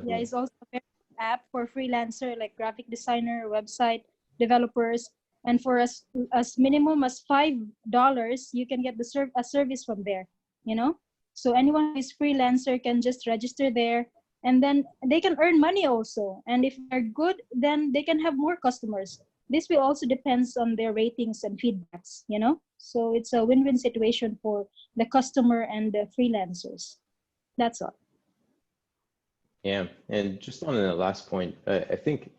is also a very good app for freelancer, like graphic designer, website developers, and for as minimum as $5, you can get a service from there. You know, so anyone who is freelancer can just register there, and then they can earn money also. And if they're good, then they can have more customers. this will also depends on their ratings and feedbacks, you know. So it's a win-win situation for the customer and the freelancers. That's all. Yeah, and just on the last point, I think,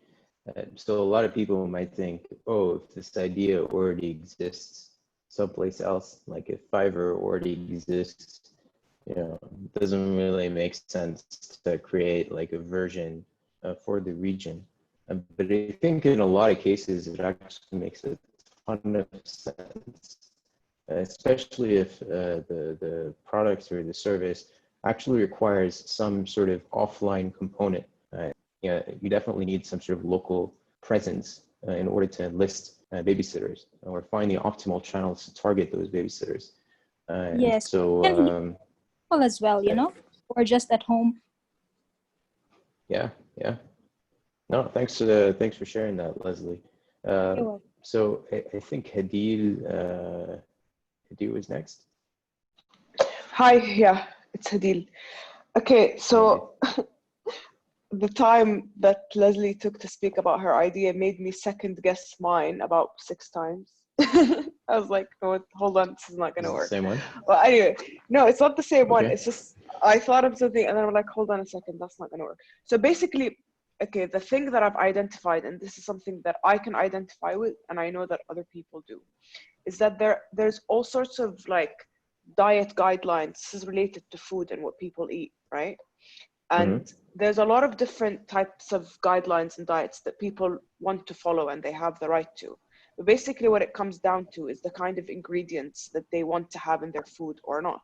so a lot of people might think, oh, if this idea already exists someplace else, like if Fiverr already exists, you know, it doesn't really make sense to create like a version for the region. But I think in a lot of cases, it actually makes a ton of sense, especially if the product or the service actually requires some sort of offline component. Yeah, you definitely need some sort of local presence in order to list babysitters or find the optimal channels to target those babysitters. Yes, So as well, you know, or just at home. Yeah. No, thanks for sharing that, Leslie. So I think Hadil was next. Hi, yeah, it's Hadil. Okay, so the time that Leslie took to speak about her idea made me second guess mine about 6 times. I was like, no, hold on, this is not gonna work. Same one? Well, anyway, no, it's not the same one. Okay. It's just, I thought of something and then I'm like, hold on a second, that's not gonna work. So basically, okay, the thing that I've identified, and this is something that I can identify with, and I know that other people do, is that there's all sorts of like diet guidelines. This is related to food and what people eat, right? And there's a lot of different types of guidelines and diets that people want to follow and they have the right to. But basically what it comes down to is the kind of ingredients that they want to have in their food or not.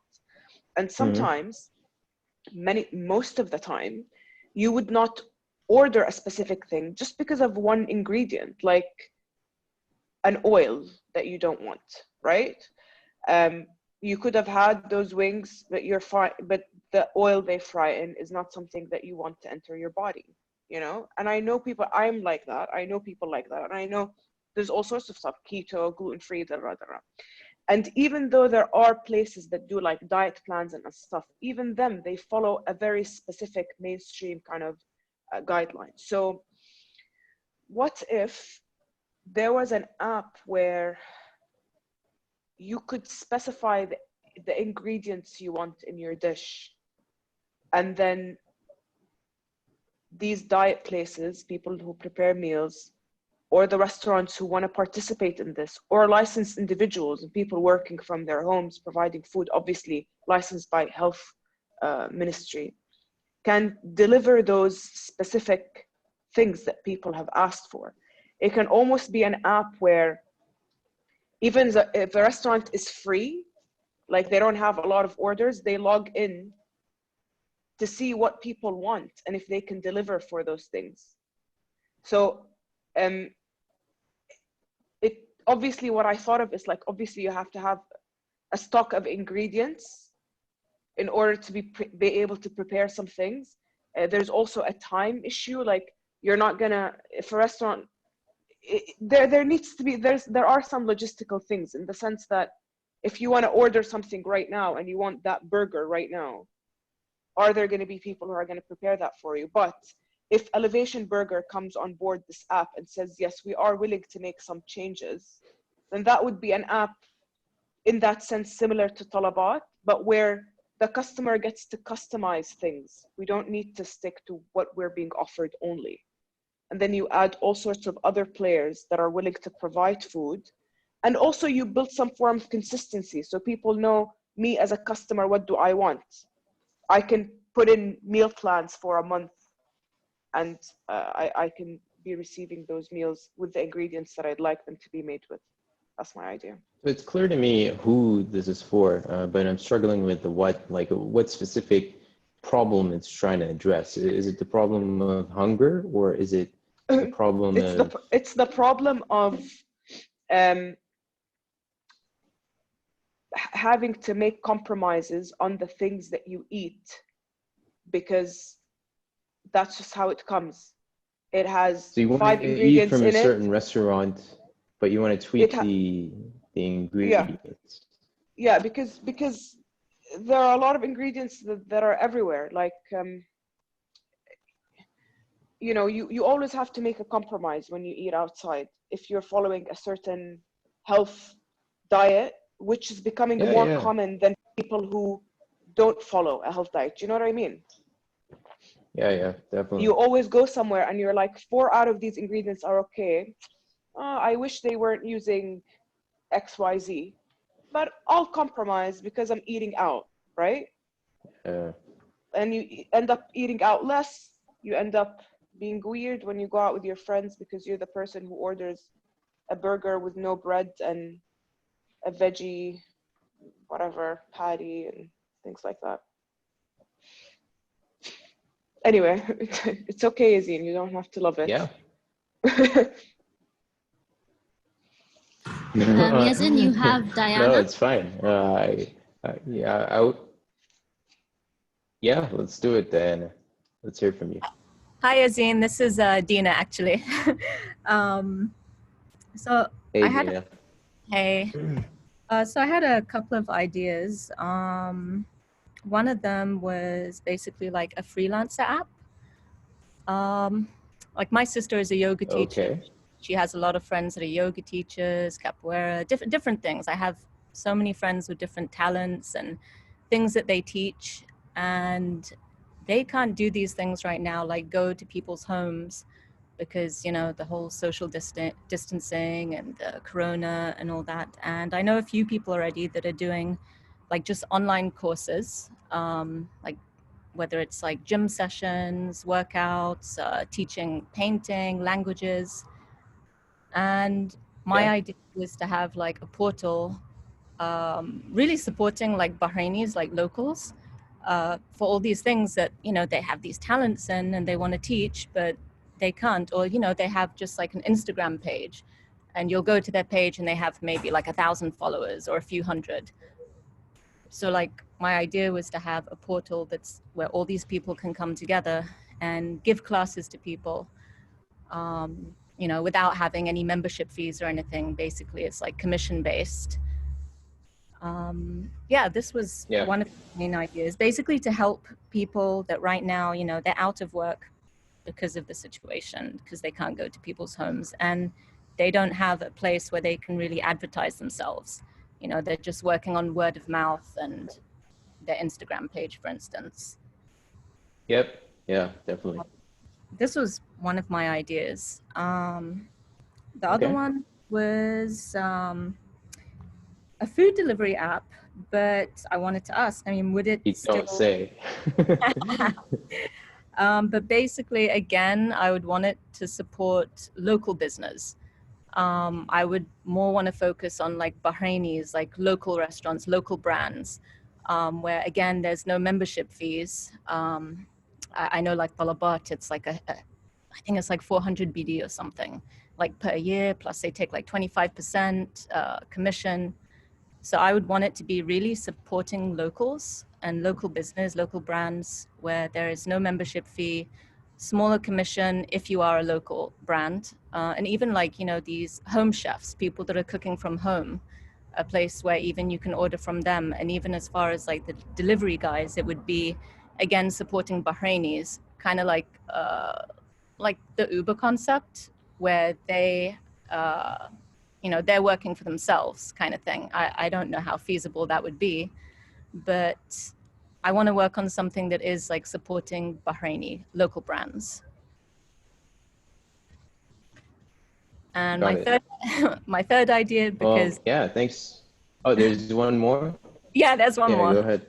And sometimes, most of the time, you would not order a specific thing just because of one ingredient, like an oil that you don't want, right? You could have had those wings, but but the oil they fry in is not something that you want to enter your body, you know? And I know people, I'm like that. I know people like that. And I know there's all sorts of stuff, keto, gluten-free, And even though there are places that do like diet plans and stuff, even them, they follow a very specific mainstream kind of guideline. So what if there was an app where you could specify the ingredients you want in your dish, and then these diet places, people who prepare meals, or the restaurants who want to participate in this, or licensed individuals and people working from their homes providing food, obviously licensed by health ministry, can deliver those specific things that people have asked for. It can almost be an app where even if the restaurant is free, like they don't have a lot of orders, they log in to see what people want and if they can deliver for those things. So it obviously, what I thought of is like, obviously you have to have a stock of ingredients in order to be able to prepare some things. There's also a time issue, like you're not gonna, if a restaurant, there needs to be, there are some logistical things in the sense that if you want to order something right now and you want that burger right now, are there going to be people who are going to prepare that for you? But if Elevation Burger comes on board this app and says, yes, we are willing to make some changes, then that would be an app in that sense similar to Talabat, but where the customer gets to customize things. We don't need to stick to what we're being offered only. And then you add all sorts of other players that are willing to provide food. And also you build some form of consistency. So people know, me as a customer, what do I want? I can put in meal plans for a month and I can be receiving those meals with the ingredients that I'd like them to be made with. That's my idea. It's clear to me who this is for, but I'm struggling with the what specific problem it's trying to address. Is it the problem of hunger, or is it the problem it's the problem of having to make compromises on the things that you eat, because that's just how it comes. It has so you 5 ingredients eat from in a certain it. restaurant, but you want to tweak the ingredients. Yeah, because there are a lot of ingredients that are everywhere. Like you know, you always have to make a compromise when you eat outside. If you're following a certain health diet, which is becoming more common than people who don't follow a health diet. You know what I mean? Yeah, definitely. You always go somewhere and you're like, 4 out of these ingredients are okay. I wish they weren't using XYZ, but I'll compromise because I'm eating out, right? And you end up eating out less. You end up being weird when you go out with your friends because you're the person who orders a burger with no bread and a veggie, whatever, patty and things like that. Anyway, it's okay, Yazin. You don't have to love it. Yeah. Yazin, you have Diana. No, it's fine. Yeah, let's do it, Diana. Let's hear from you. Hi, Yazin. This is Dina, actually. So Hey, I had Dina. Hey. So I had a couple of ideas. One of them was basically like a freelancer app. Like my sister is a yoga teacher. Okay. She has a lot of friends that are yoga teachers, capoeira, different things. I have so many friends with different talents and things that they teach, and they can't do these things right now, like go to people's homes because, you know, the whole social distancing and corona and all that. And I know a few people already that are doing like just online courses, like whether it's like gym sessions, workouts, teaching painting, languages. And my idea was to have like a portal really supporting like Bahrainis, like locals, for all these things that, you know, they have these talents in and they want to teach, but they can't, or, you know, they have just like an Instagram page and you'll go to their page and they have maybe like 1,000 followers or a few hundred. So like my idea was to have a portal that's where all these people can come together and give classes to people, you know, without having any membership fees or anything. Basically, it's like commission based. Yeah, this was one of the main ideas, basically to help people that right now, you know, they're out of work because of the situation, because they can't go to people's homes and they don't have a place where they can really advertise themselves. You know, they're just working on word of mouth and their Instagram page, for instance. Yep. Yeah, definitely. This was one of my ideas. The other one was a food delivery app, but I wanted to ask, I mean, would it still... Don't say. But basically, again, I would want it to support local business. I would more want to focus on like Bahrainis, like local restaurants, local brands, where again, there's no membership fees. I know like Talabat, it's like I think it's like 400 BD or something, like per year, plus they take like 25% commission. So I would want it to be really supporting locals and local business, local brands, where there is no membership fee, smaller commission if you are a local brand. And even like, you know, these home chefs, people that are cooking from home, a place where even you can order from them. And even as far as like the delivery guys, it would be, again, supporting Bahrainis, kind of like the Uber concept, where they, you know, they're working for themselves kind of thing. I don't know how feasible that would be, but I want to work on something that is like supporting Bahraini local brands. And my third idea, because... yeah, thanks. Oh, there's one more? Yeah, there's one more. Go ahead.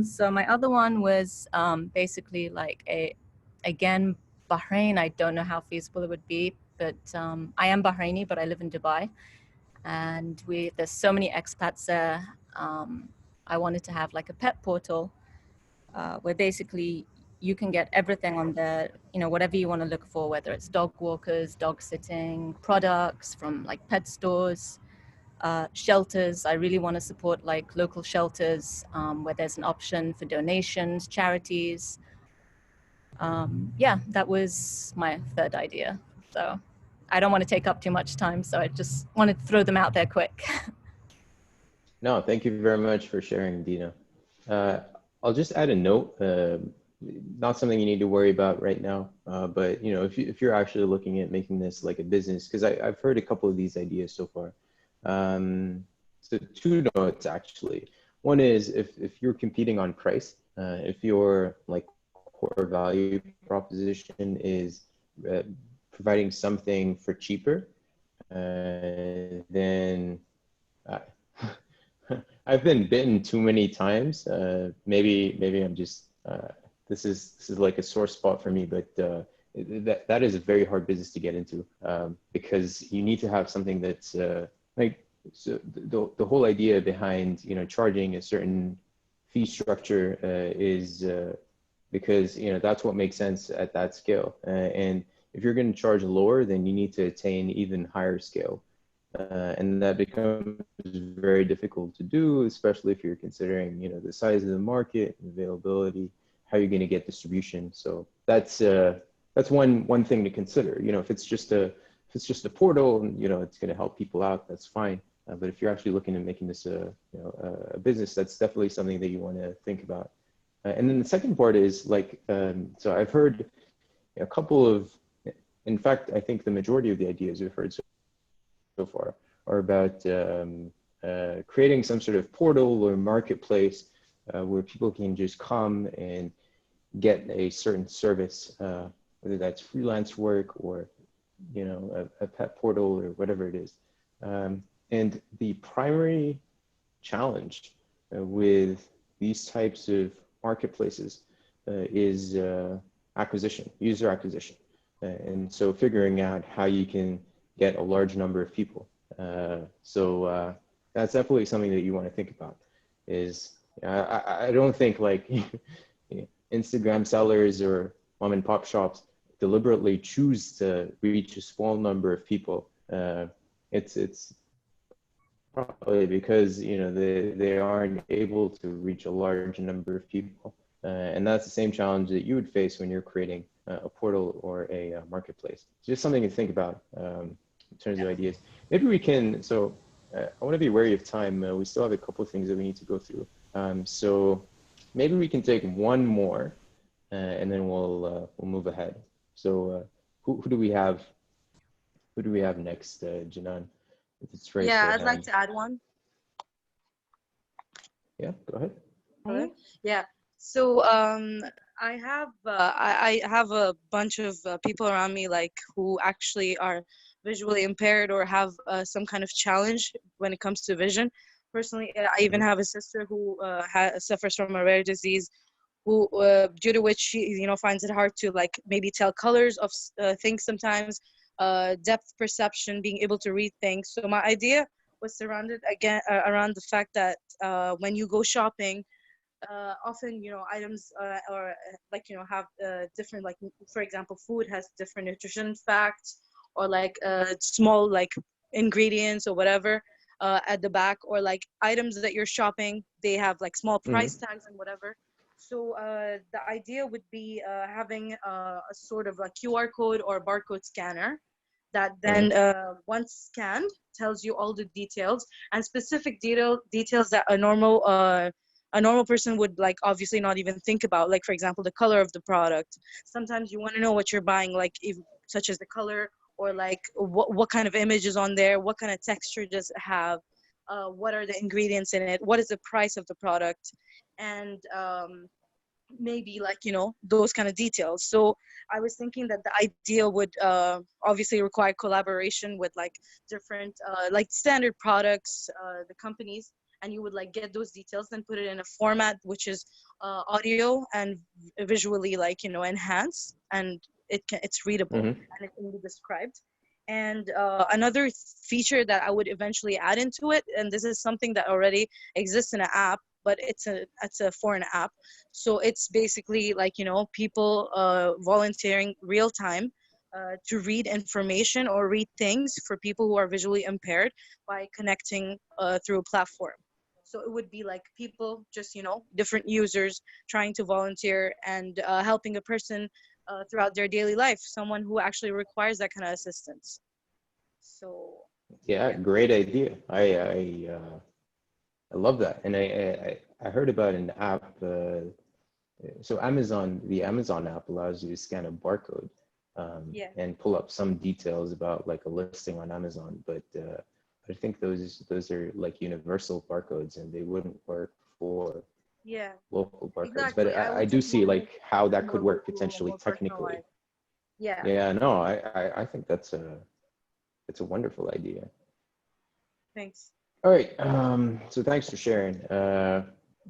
So my other one was basically like again, Bahrain, I don't know how feasible it would be, but I am Bahraini, but I live in Dubai. And there's so many expats there. I wanted to have like a pet portal where basically you can get everything on there, you know, whatever you want to look for, whether it's dog walkers, dog sitting, products from like pet stores, shelters. I really want to support like local shelters where there's an option for donations, charities. Yeah, that was my third idea. So I don't want to take up too much time, so I just wanted to throw them out there quick. No, thank you very much for sharing, Dina. I'll just add a note. not something you need to worry about right now. But you know, if you're actually looking at making this like a business, because I've heard a couple of these ideas so far. So two notes actually. One is if you're competing on price, if your like core value proposition is providing something for cheaper, then I've been bitten too many times. Maybe I'm just this is like a sore spot for me, but that is a very hard business to get into because you need to have something that's like, so the whole idea behind, you know, charging a certain fee structure is because, you know, that's what makes sense at that scale. And if you're going to charge lower, then you need to attain even higher scale. And that becomes very difficult to do, especially if you're considering, you know, the size of the market, availability, how you're going to get distribution. So that's one thing to consider. You know, if it's just a portal, and, you know, it's going to help people out, that's fine. But if you're actually looking at making this a business, that's definitely something that you want to think about. And then the second part is like, so I've heard a couple of, in fact, I think the majority of the ideas we've heard so far are about creating some sort of portal or marketplace where people can just come and get a certain service, whether that's freelance work or, you know, a pet portal or whatever it is. And the primary challenge with these types of marketplaces is acquisition, user acquisition. And so figuring out how you can get a large number of people. So that's definitely something that you want to think about. Is I don't think like Instagram sellers or mom and pop shops deliberately choose to reach a small number of people. It's probably because, you know, they aren't able to reach a large number of people. And that's the same challenge that you would face when you're creating a portal or a marketplace. It's just something to think about in terms of ideas. Maybe we can, so I want to be wary of time. We still have a couple of things that we need to go through. So maybe we can take one more and then we'll move ahead. So who do we have? Who do we have next, Janan? Yeah, I'd like to add one. Yeah, go ahead. Okay. Yeah. So I have a bunch of people around me like who actually are visually impaired or have some kind of challenge when it comes to vision. Personally, I even have a sister who suffers from a rare disease, who due to which she, you know, finds it hard to like maybe tell colors of things sometimes, depth perception, being able to read things. So my idea was surrounded again around the fact that when you go shopping, often, you know, items or like, you know, have different, like, for example, food has different nutrition facts, or like small like ingredients or whatever at the back, or like items that you're shopping, they have like small price tags and whatever. So the idea would be having a sort of a QR code or barcode scanner that then once scanned tells you all the details, and specific details that a normal person would like obviously not even think about, like for example the color of the product. Sometimes you want to know what you're buying, like such as the color, or like what kind of image is on there, what kind of texture does it have, what are the ingredients in it, what is the price of the product, and maybe like, you know, those kind of details. So I was thinking that the idea would obviously require collaboration with like different like standard products, the companies, and you would like get those details, then put it in a format which is audio and visually, like, you know, enhanced, and it's readable and it can be described. And another feature that I would eventually add into it, and this is something that already exists in an app, but it's a foreign app. So it's basically like, you know, people volunteering real time to read information or read things for people who are visually impaired by connecting through a platform. So it would be like people just, you know, different users trying to volunteer and helping a person throughout their daily life, someone who actually requires that kind of assistance. So yeah, great idea. I love that. And I heard about an app so the Amazon app allows you to scan a barcode and pull up some details about like a listing on Amazon, but I think those are like universal barcodes and they wouldn't work for local barcodes. Exactly. But I do see like how that could work potentially technically. Yeah, no, I think that's a wonderful idea. Thanks. All right, so thanks for sharing.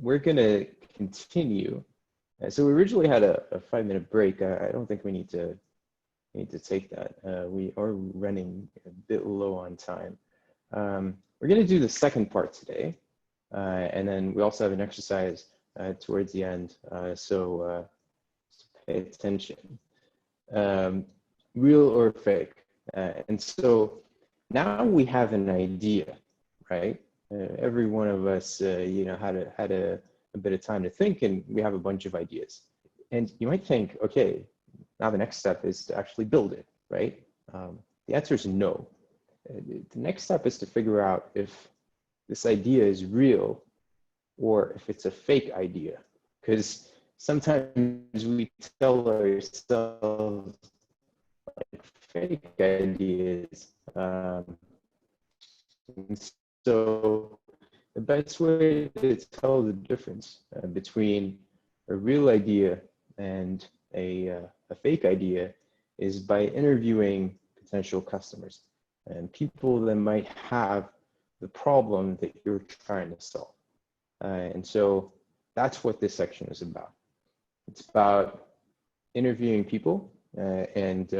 We're gonna continue. So we originally had a 5-minute break. I don't think we need to take that. We are running a bit low on time. We're gonna do the second part today, and then we also have an exercise towards the end. So pay attention. Real or fake? And so now we have an idea, right? Every one of us, you know, had a bit of time to think, and we have a bunch of ideas. And you might think, okay, now the next step is to actually build it, right? The answer is no. The next step is to figure out if this idea is real or if it's a fake idea. Because sometimes we tell ourselves like fake ideas. So the best way to tell the difference between a real idea and a fake idea is by interviewing potential customers and people that might have the problem that you're trying to solve. And so that's what this section is about. It's about interviewing people and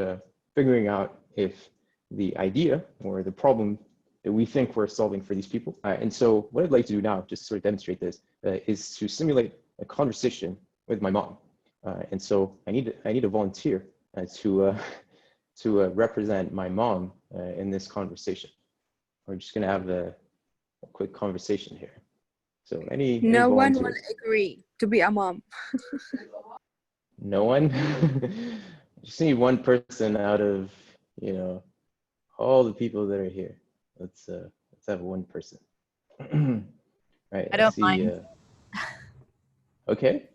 figuring out if the idea or the problem that we think we're solving for these people. And so what I'd like to do now, just to sort of demonstrate this, is to simulate a conversation with my mom. And so I need a volunteer to represent my mom in this conversation. We're just gonna have a quick conversation here. So any No one volunteers? will agree to be a mom. No one? Just need one person out of, you know, all the people that are here. Let's have one person. Right. I don't mind. Okay.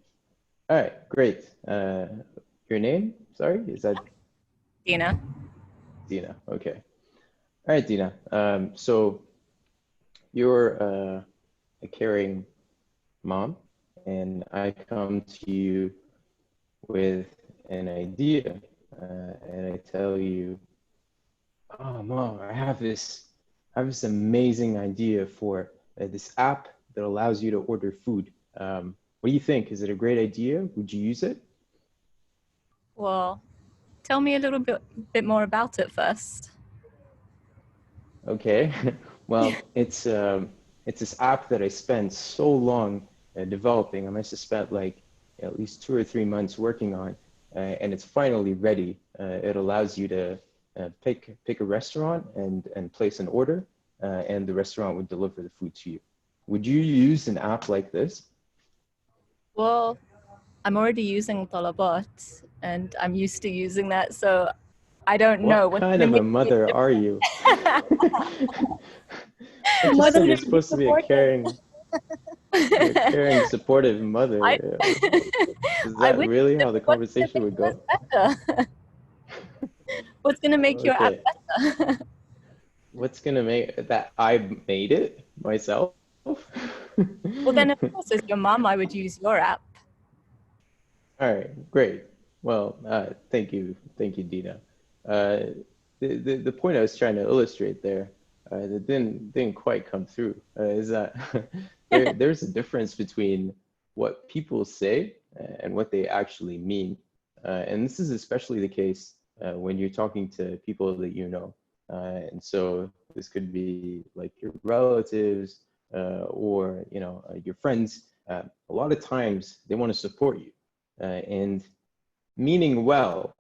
All right. Great. Your name? Sorry, is that Dina? Dina. Okay. All right, Dina. So you're a caring mom, and I come to you with an idea, and I tell you, "Oh, Mom, I have this amazing idea for this app that allows you to order food. What do you think? Is it a great idea? Would you use it?" Well, tell me a little bit more about it first. Okay. Well, it's this app that I spent so long developing. I must have spent like at least 2 or 3 months working on, and it's finally ready. It allows you to pick a restaurant and place an order, and the restaurant would deliver the food to you. Would you use an app like this? Well, I'm already using Talabat, and I'm used to using that, so I don't know. What kind of a mother are you? I just said you're supposed to be a caring, supportive mother. Is that really how the conversation would go? What's gonna make your app better? What's gonna make that? I made it myself. Well, then of course, as your mom, I would use your app. All right, great. Well, thank you, Dina. The point I was trying to illustrate there that didn't quite come through is that there's a difference between what people say and what they actually mean, and this is especially the case when you're talking to people that you know, and so this could be like your relatives or your friends. A lot of times they want to support you, and meaning well,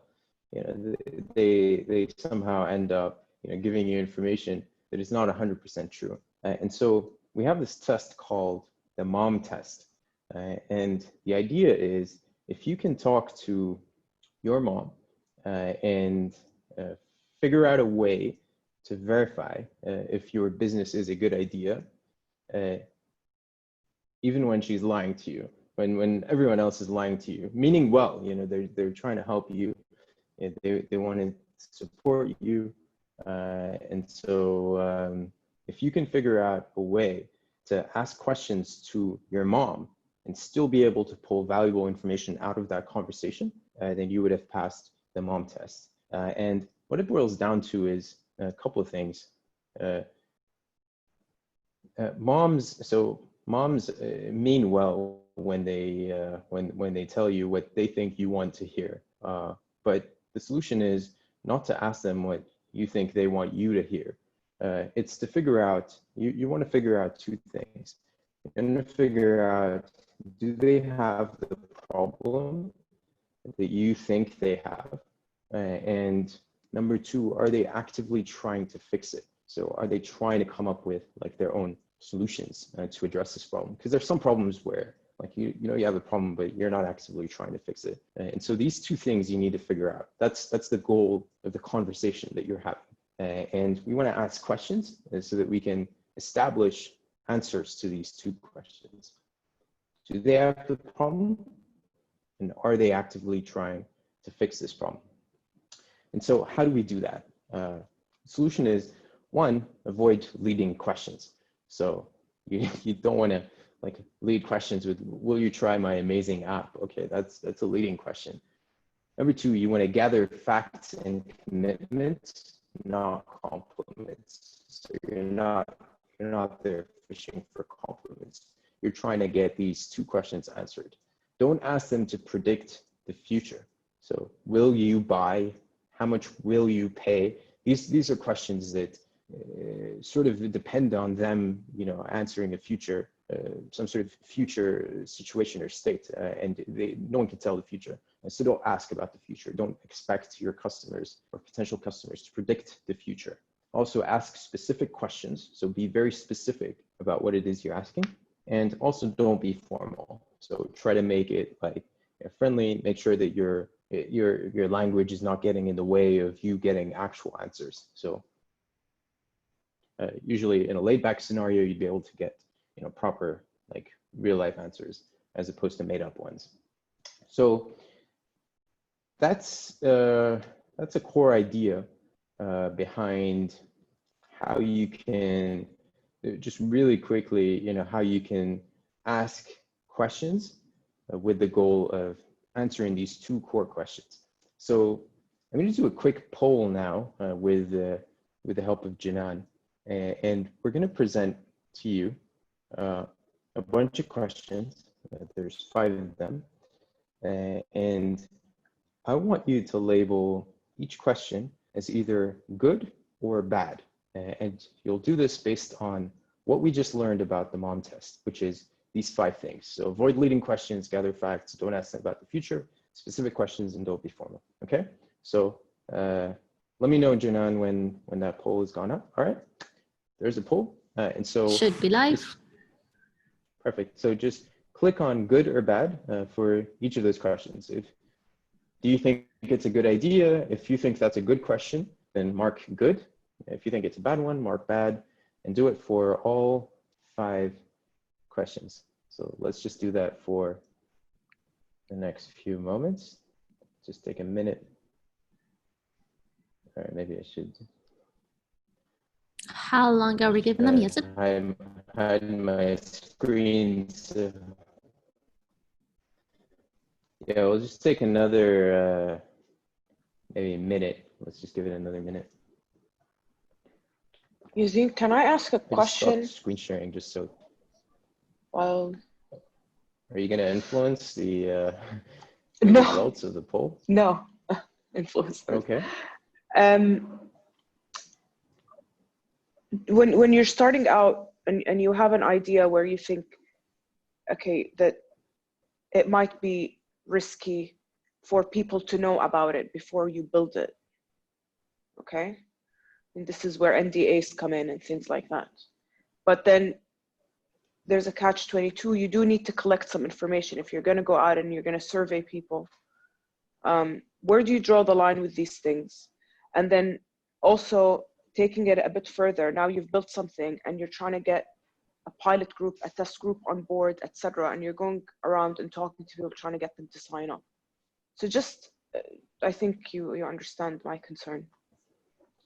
they somehow end up giving you information that is not 100% true. And so we have this test called the mom test. And the idea is if you can talk to your mom and figure out a way to verify if your business is a good idea, even when she's lying to you, when everyone else is lying to you, meaning well, you know, they're trying to help you, they want to support you, and so if you can figure out a way to ask questions to your mom and still be able to pull valuable information out of that conversation, then you would have passed the mom test. And what it boils down to is a couple of things. Moms mean well when they tell you what they think you want to hear. But the solution is not to ask them what you think they want you to hear. It's to figure out, you want to figure out two things. You're going to figure out, do they have the problem that you think they have? And number two, are they actively trying to fix it? So are they trying to come up with like their own solutions to address this problem? Because there's some problems where like you know you have a problem, but you're not actively trying to fix it. And so these two things you need to figure out. That's the goal of the conversation that you're having. And we want to ask questions so that we can establish answers to these two questions. Do they have the problem? And are they actively trying to fix this problem? And so how do we do that? The solution is, one, avoid leading questions. So you don't want to like lead questions with, will you try my amazing app? Okay, that's a leading question. Number two, you want to gather facts and commitments, not compliments. So you're not there fishing for compliments. You're trying to get these two questions answered. Don't ask them to predict the future. So will you buy? How much will you pay? These are questions that sort of depend on them, you know, answering a future, some sort of future situation or state, and no one can tell the future. And so don't ask about the future. Don't expect your customers or potential customers to predict the future. Also ask specific questions. So be very specific about what it is you're asking. And also don't be formal. So try to make it like friendly, make sure that your language is not getting in the way of you getting actual answers. So usually in a laid back scenario, you'd be able to get, you know, proper like real life answers as opposed to made up ones. So that's a core idea behind how you can just really quickly, you know, how you can ask questions with the goal of answering these two core questions. So I'm going to do a quick poll now with the help of Janan, and we're going to present to you a bunch of questions. There's 5 of them, and I want you to label each question as either good or bad. And you'll do this based on what we just learned about the mom test, which is these 5 things. So avoid leading questions, gather facts, don't ask them about the future, specific questions, and don't be formal. Okay? So let me know, Janan, when that poll has gone up. All right? There's a poll. And so should be live. Perfect. So just click on good or bad for each of those questions. Do you think it's a good idea? If you think that's a good question, then mark good. If you think it's a bad one, mark bad, and do it for all 5 questions. So let's just do that for the next few moments. Just take a minute. All right, maybe I should. How long are we giving them, Yazin? I'm hiding my screen. So yeah, we'll just take another maybe a minute. Let's just give it another minute. Yazin, can I ask a question? Screen sharing just so. Well, are you going to influence the no. results of the poll? No, influence. Okay. When you're starting out and you have an idea where you think, okay, that it might be risky for people to know about it before you build it, okay? And this is where NDAs come in and things like that. But then there's a catch-22. You do need to collect some information. If you're going to go out and you're going to survey people, where do you draw the line with these things? And then also taking it a bit further, now you've built something and you're trying to get a pilot group, a test group on board, etc., and you're going around and talking to people, trying to get them to sign up. So just, I think you understand my concern.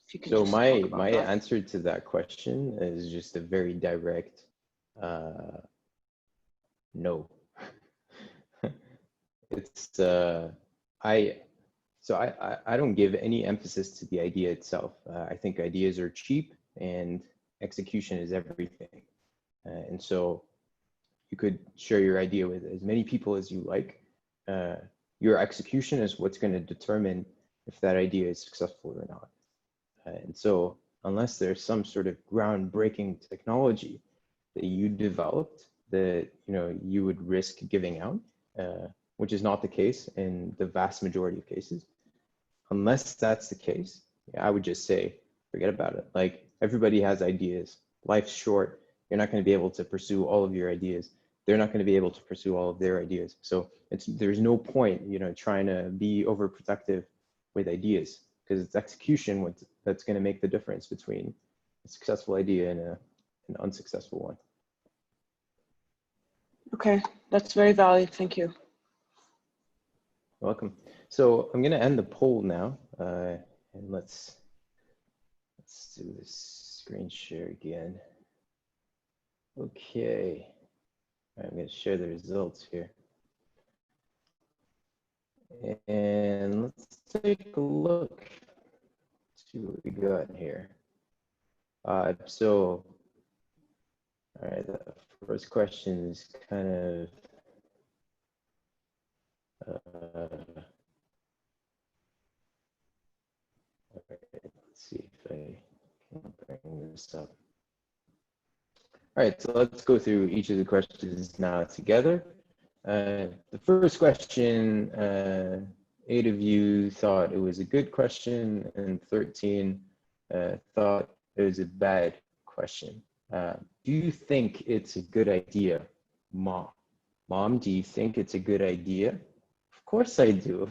If you can So just talk about my that. answer to that question is just a very direct no. It's I don't give any emphasis to the idea itself. I think ideas are cheap and execution is everything. And so you could share your idea with as many people as you like. Your execution is what's going to determine if that idea is successful or not. And so unless there's some sort of groundbreaking technology that you developed that you would risk giving out, which is not the case in the vast majority of cases. Unless that's the case, I would just say, forget about it. Like, everybody has ideas. Life's short. You're not going to be able to pursue all of your ideas. They're not going to be able to pursue all of their ideas. So there's no point, trying to be overprotective with ideas, because it's execution that's going to make the difference between a successful idea and an unsuccessful one. Okay, that's very valid. Thank you. You're welcome. So I'm going to end the poll now, and let's do this screen share again. Okay, I'm going to share the results here. And let's take a look, see what we got here. So, all right, the first question is kind of, all right, let's see if I can bring this up. All right, so let's go through each of the questions now together. The first question, 8 of you thought it was a good question, and 13 thought it was a bad question. Do you think it's a good idea, Mom? Mom, do you think it's a good idea? Of course I do.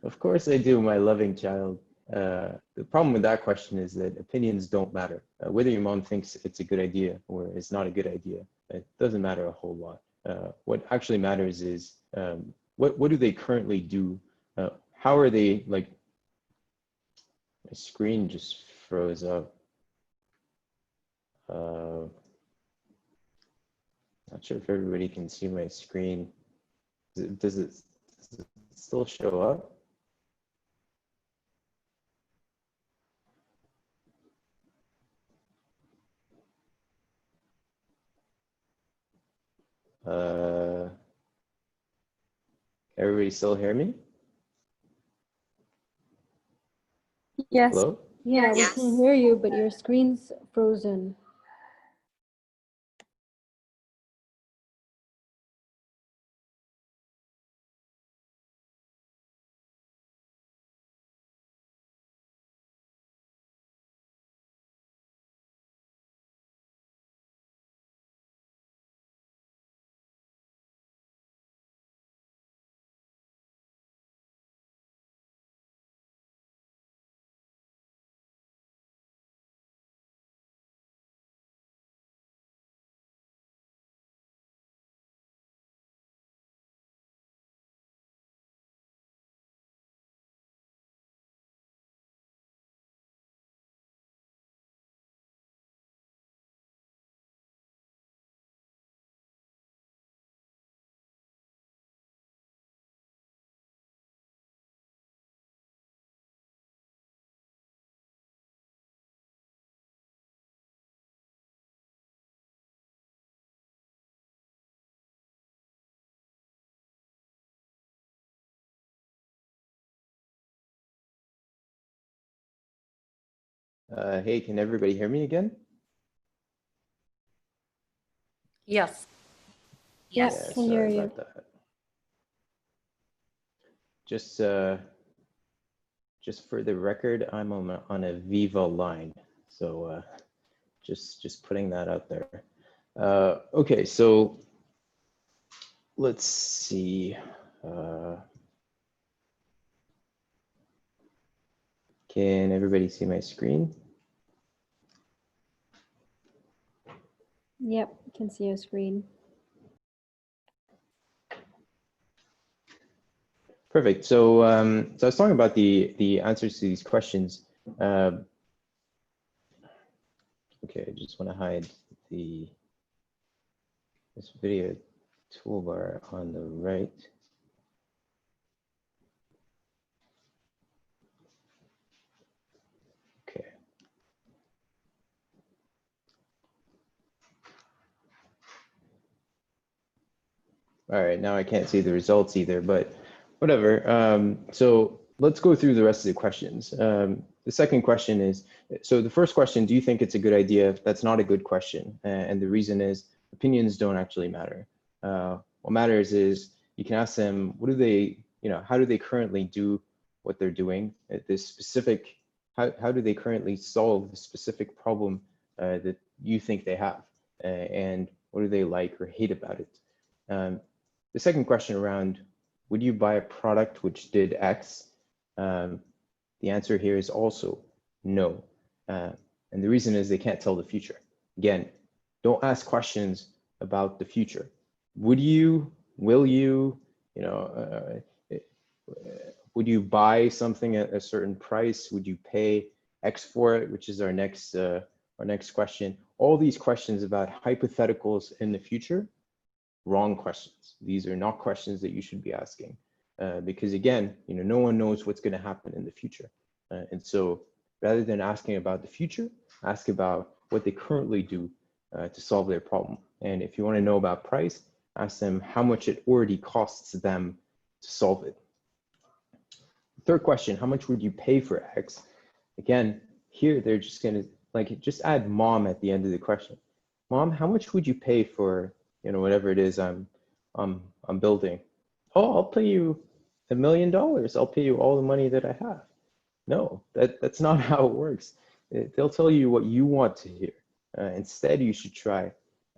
Of course I do, my loving child. The problem with that question is that opinions don't matter. Whether your mom thinks it's a good idea or it's not a good idea, it doesn't matter a whole lot. What actually matters is what do they currently do? How are they, like, my screen just froze up. Not sure if everybody can see my screen. Does it still show up? Everybody still hear me? Yes. Hello? Yeah, we can hear you, but your screen's frozen. Hey, can everybody hear me again? Yes. Yes, Yeah, can hear sorry you. about that. Just for the record, I'm on a Viva line, so just putting that out there. Okay, so let's see. Can everybody see my screen? Yep, you can see your screen. Perfect. So, so I was talking about the answers to these questions. Okay, I just want to hide this video toolbar on the right. Okay. All right, now I can't see the results either, but whatever. So let's go through the rest of the questions. The second question is, so the first question, do you think it's a good idea? That's not a good question. And the reason is opinions don't actually matter. What matters is you can ask them, what do they, how do they currently do what they're doing at this specific, how do they currently solve the specific problem that you think they have? And what do they like or hate about it? The second question around, would you buy a product which did X? The answer here is also no. And the reason is they can't tell the future. Again, don't ask questions about the future. Would you, will you, would you buy something at a certain price? Would you pay X for it, which is our next question. All these questions about hypotheticals in the future, wrong questions. These are not questions that you should be asking because again, no one knows what's going to happen in the future. And so rather than asking about the future, ask about what they currently do to solve their problem. And if you want to know about price, ask them how much it already costs them to solve it. Third question, how much would you pay for X? Again, here they're just going to just add mom at the end of the question. Mom, how much would you pay for whatever it is I'm building? Oh, I'll pay you $1 million. I'll pay you all the money that I have. No, that's not how it works. They'll tell you what you want to hear. Instead, you should try,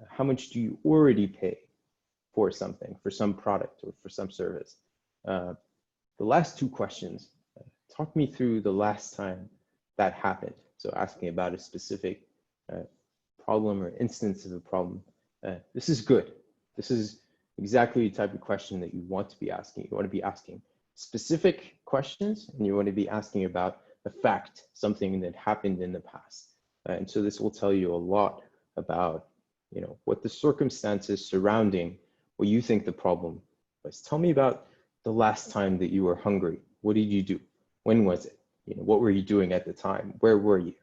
how much do you already pay for something, for some product or for some service? The last two questions, talk me through the last time that happened. So asking about a specific problem or instance of a problem. This is good. This is exactly the type of question that you want to be asking. You want to be asking specific questions and you want to be asking about a fact, something that happened in the past. And so this will tell you a lot about, what the circumstances surrounding what you think the problem was. Tell me about the last time that you were hungry. What did you do? When was it? What were you doing at the time? Where were you?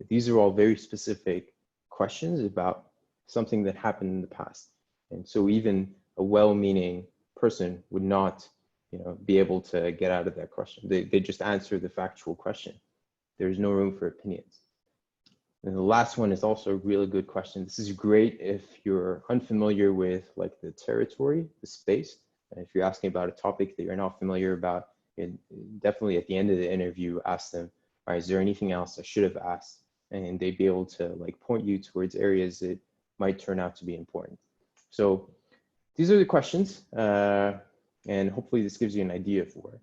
These are all very specific questions about something that happened in the past. And so even a well-meaning person would not, be able to get out of that question. They just answer the factual question. There's no room for opinions. And the last one is also a really good question. This is great if you're unfamiliar with the territory, the space. And if you're asking about a topic that you're not familiar about, definitely at the end of the interview, ask them, all right, is there anything else I should have asked? And they'd be able to point you towards areas that might turn out to be important. So these are the questions. And hopefully this gives you an idea for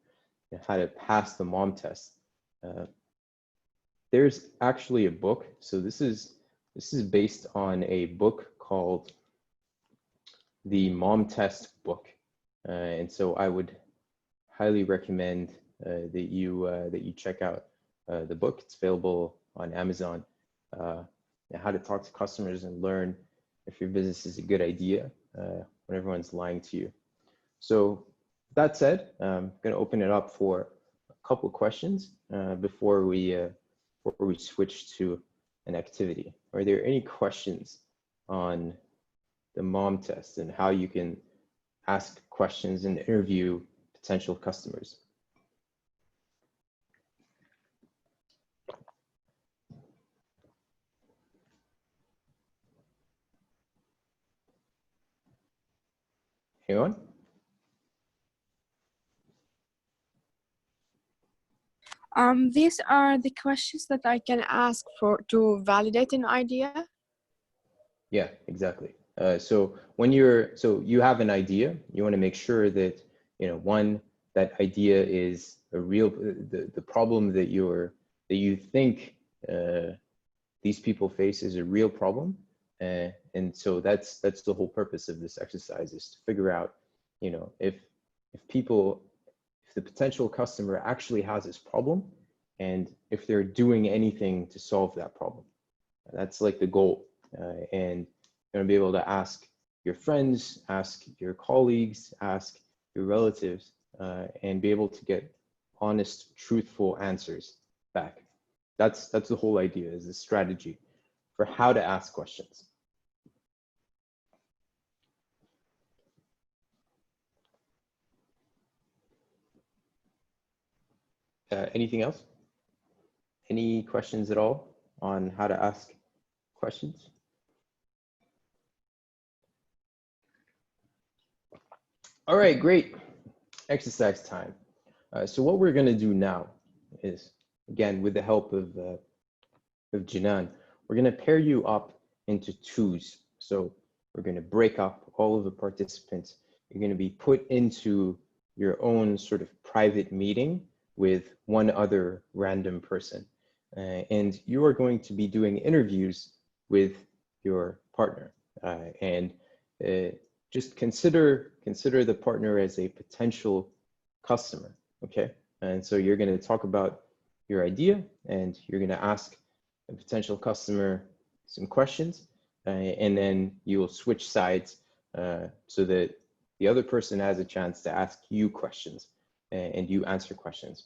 how to pass the mom test. There's actually a book. So this is based on a book called the Mom Test Book. And so I would highly recommend that you check out the book. It's available on Amazon. How to talk to customers and learn if your business is a good idea when everyone's lying to you. So that said, I'm going to open it up for a couple of questions before we switch to an activity. Are there any questions on the mom test and how you can ask questions and interview potential customers? Anyone? These are the questions that I can ask to validate an idea. Yeah, exactly. So you have an idea, you want to make sure that, one, that idea is a real, the problem that you think these people face is a real problem. And so that's the whole purpose of this exercise, is to figure out, you know, if the potential customer actually has this problem, and if they're doing anything to solve that problem. That's like the goal. And you're gonna be able to ask your friends, ask your colleagues, ask your relatives, and be able to get honest, truthful answers back. That's the whole idea, is the strategy for how to ask questions. Anything else? Any questions at all on how to ask questions? All right, great. Exercise time. So what we're going to do now is, again, with the help of Janan, we're going to pair you up into twos. So we're going to break up all of the participants. You're going to be put into your own sort of private meeting with one other random person. And you are going to be doing interviews with your partner. And just consider the partner as a potential customer, okay? And so you're going to talk about your idea, and you're going to ask a potential customer some questions, and then you will switch sides so that the other person has a chance to ask you questions, and you answer questions.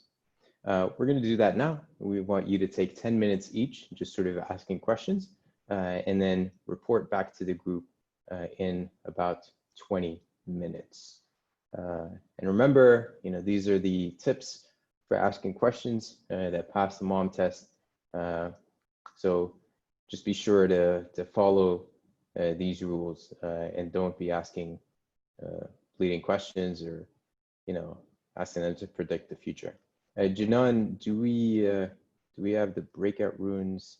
We're going to do that now. We want you to take 10 minutes each, just sort of asking questions, and then report back to the group in about 20 minutes. And remember, you know, these are the tips for asking questions that pass the mom test. So just be sure to follow these rules and don't be asking leading questions, or, you know, asking them to predict the future. Janan, do we have the breakout rooms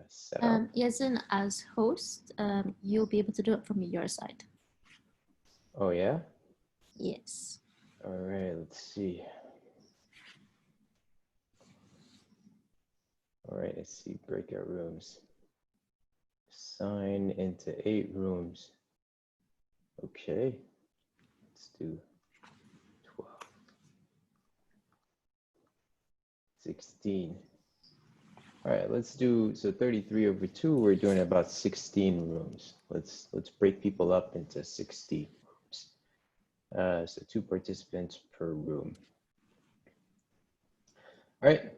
set up? Yazin, as host, you'll be able to do it from your side. Oh yeah? Yes. All right, let's see. All right, I see breakout rooms. Sign into 8 rooms. Okay, let's do 12, 16. All right, let's do, so 33 over 2, we're doing about 16 rooms. Let's break people up into 16 rooms. So 2 participants per room. All right.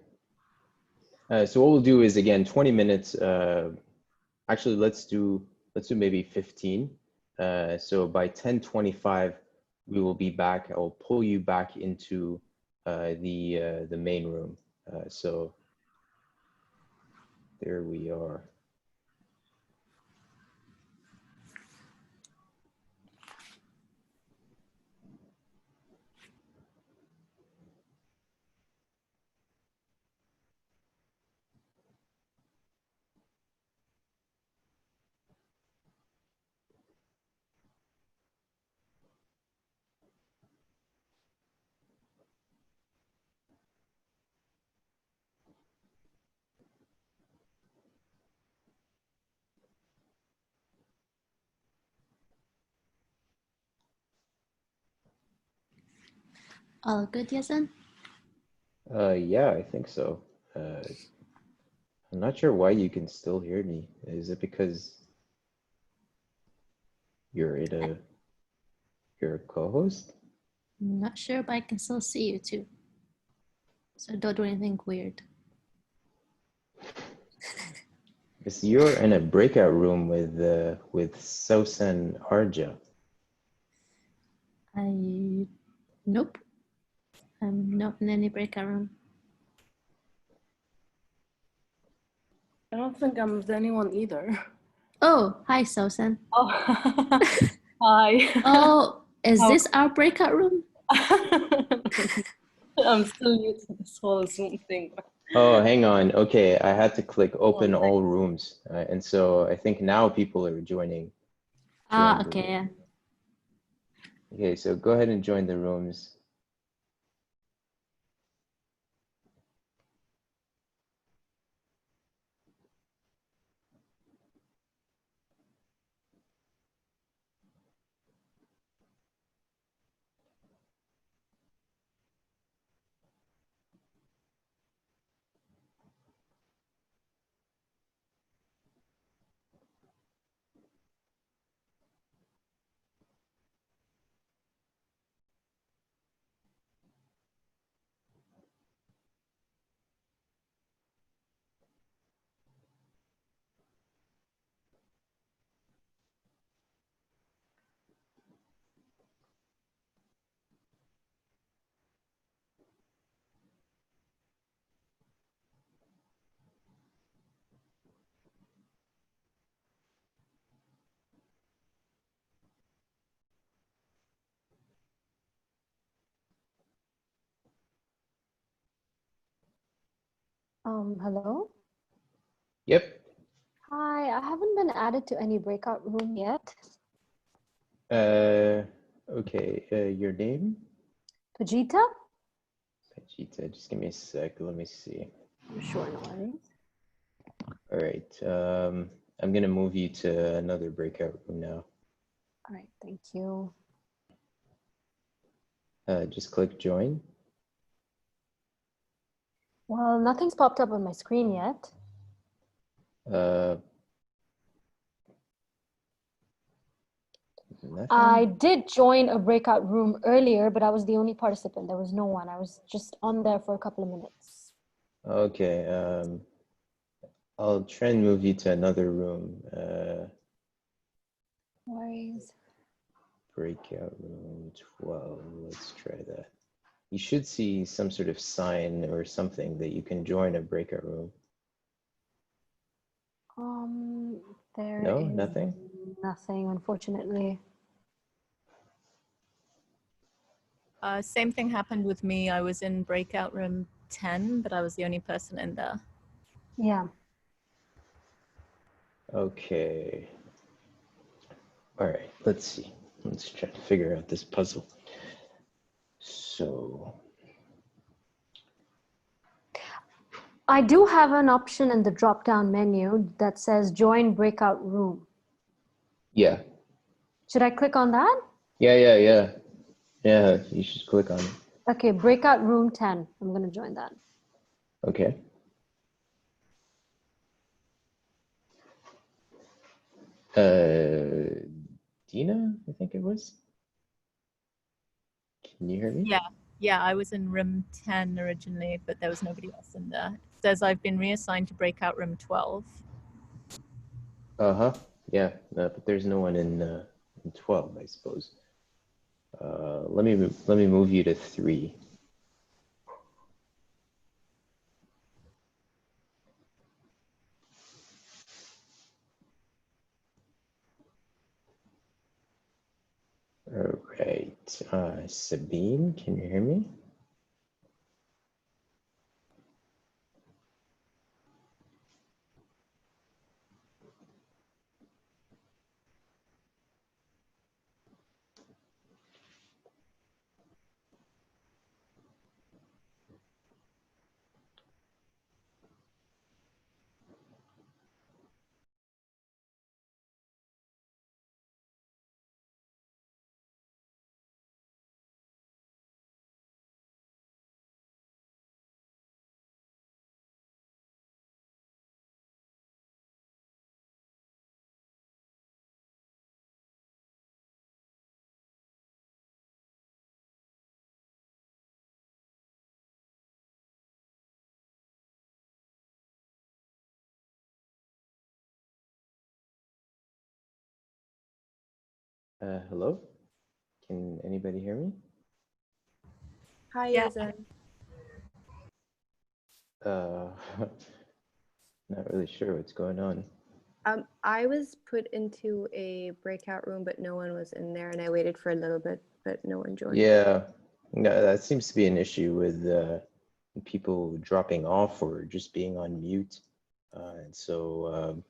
So what we'll do is, again, 20 minutes. Actually, let's do maybe 15. So by 10:25, we will be back. I will pull you back into the main room. So there we are. All good, Yazin? Yeah, I think so. I'm not sure why you can still hear me. Is it because you're a co-host? I'm not sure, but I can still see you too. So don't do anything weird. Because you're in a breakout room with Sawsan Arja. Nope. I'm not in any breakout room. I don't think I'm with anyone either. Oh, hi, Sawsan. Oh, hi. Oh, is this our breakout room? I'm still new to this whole Zoom thing. Oh, hang on. Okay, I had to click open all rooms. And so I think now people are joining. Okay, yeah. Okay, so go ahead and join the rooms. Hello. Yep. Hi, I haven't been added to any breakout room yet. Okay. Your name? Pajita? Pachita, just give me a sec. Let me see. Sure, no worries. All right. I'm gonna move you to another breakout room now. All right, thank you. Just click join. Well, nothing's popped up on my screen yet. Nothing? I did join a breakout room earlier, but I was the only participant. There was no one. I was just on there for a couple of minutes. Okay. I'll try and move you to another room. No worries. Breakout room 12. Let's try that. You should see some sort of sign or something that you can join a breakout room. There No, is nothing? nothing, unfortunately. Same thing happened with me. I was in breakout room 10, but I was the only person in there. Yeah. Okay. All right, let's see. Let's try to figure out this puzzle. So. I do have an option in the drop-down menu that says join breakout room. Yeah. Should I click on that? Yeah, you should click on it. Okay, breakout room 10. I'm going to join that. Okay. Dina, I think it was. Can you hear me? Yeah, I was in room 10 originally, but there was nobody else in there. It says I've been reassigned to breakout room 12. Uh-huh. Yeah, but there's no one in 12, I suppose. Let me move you to 3. All right. Sabine, can you hear me? Hello? Can anybody hear me? Hi, Yeah. Yazin. Not really sure what's going on. I was put into a breakout room, but no one was in there, and I waited for a little bit, but no one joined. Yeah, no, that seems to be an issue with people dropping off or just being on mute. And so,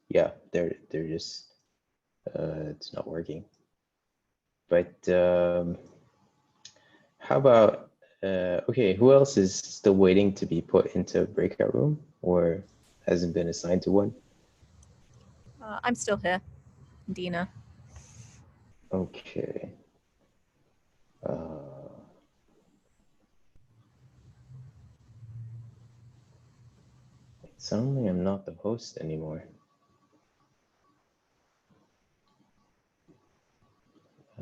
yeah, they're just, it's not working. But how about, okay, who else is still waiting to be put into a breakout room or hasn't been assigned to one? I'm still here, Dina. Okay. Suddenly I'm not the host anymore.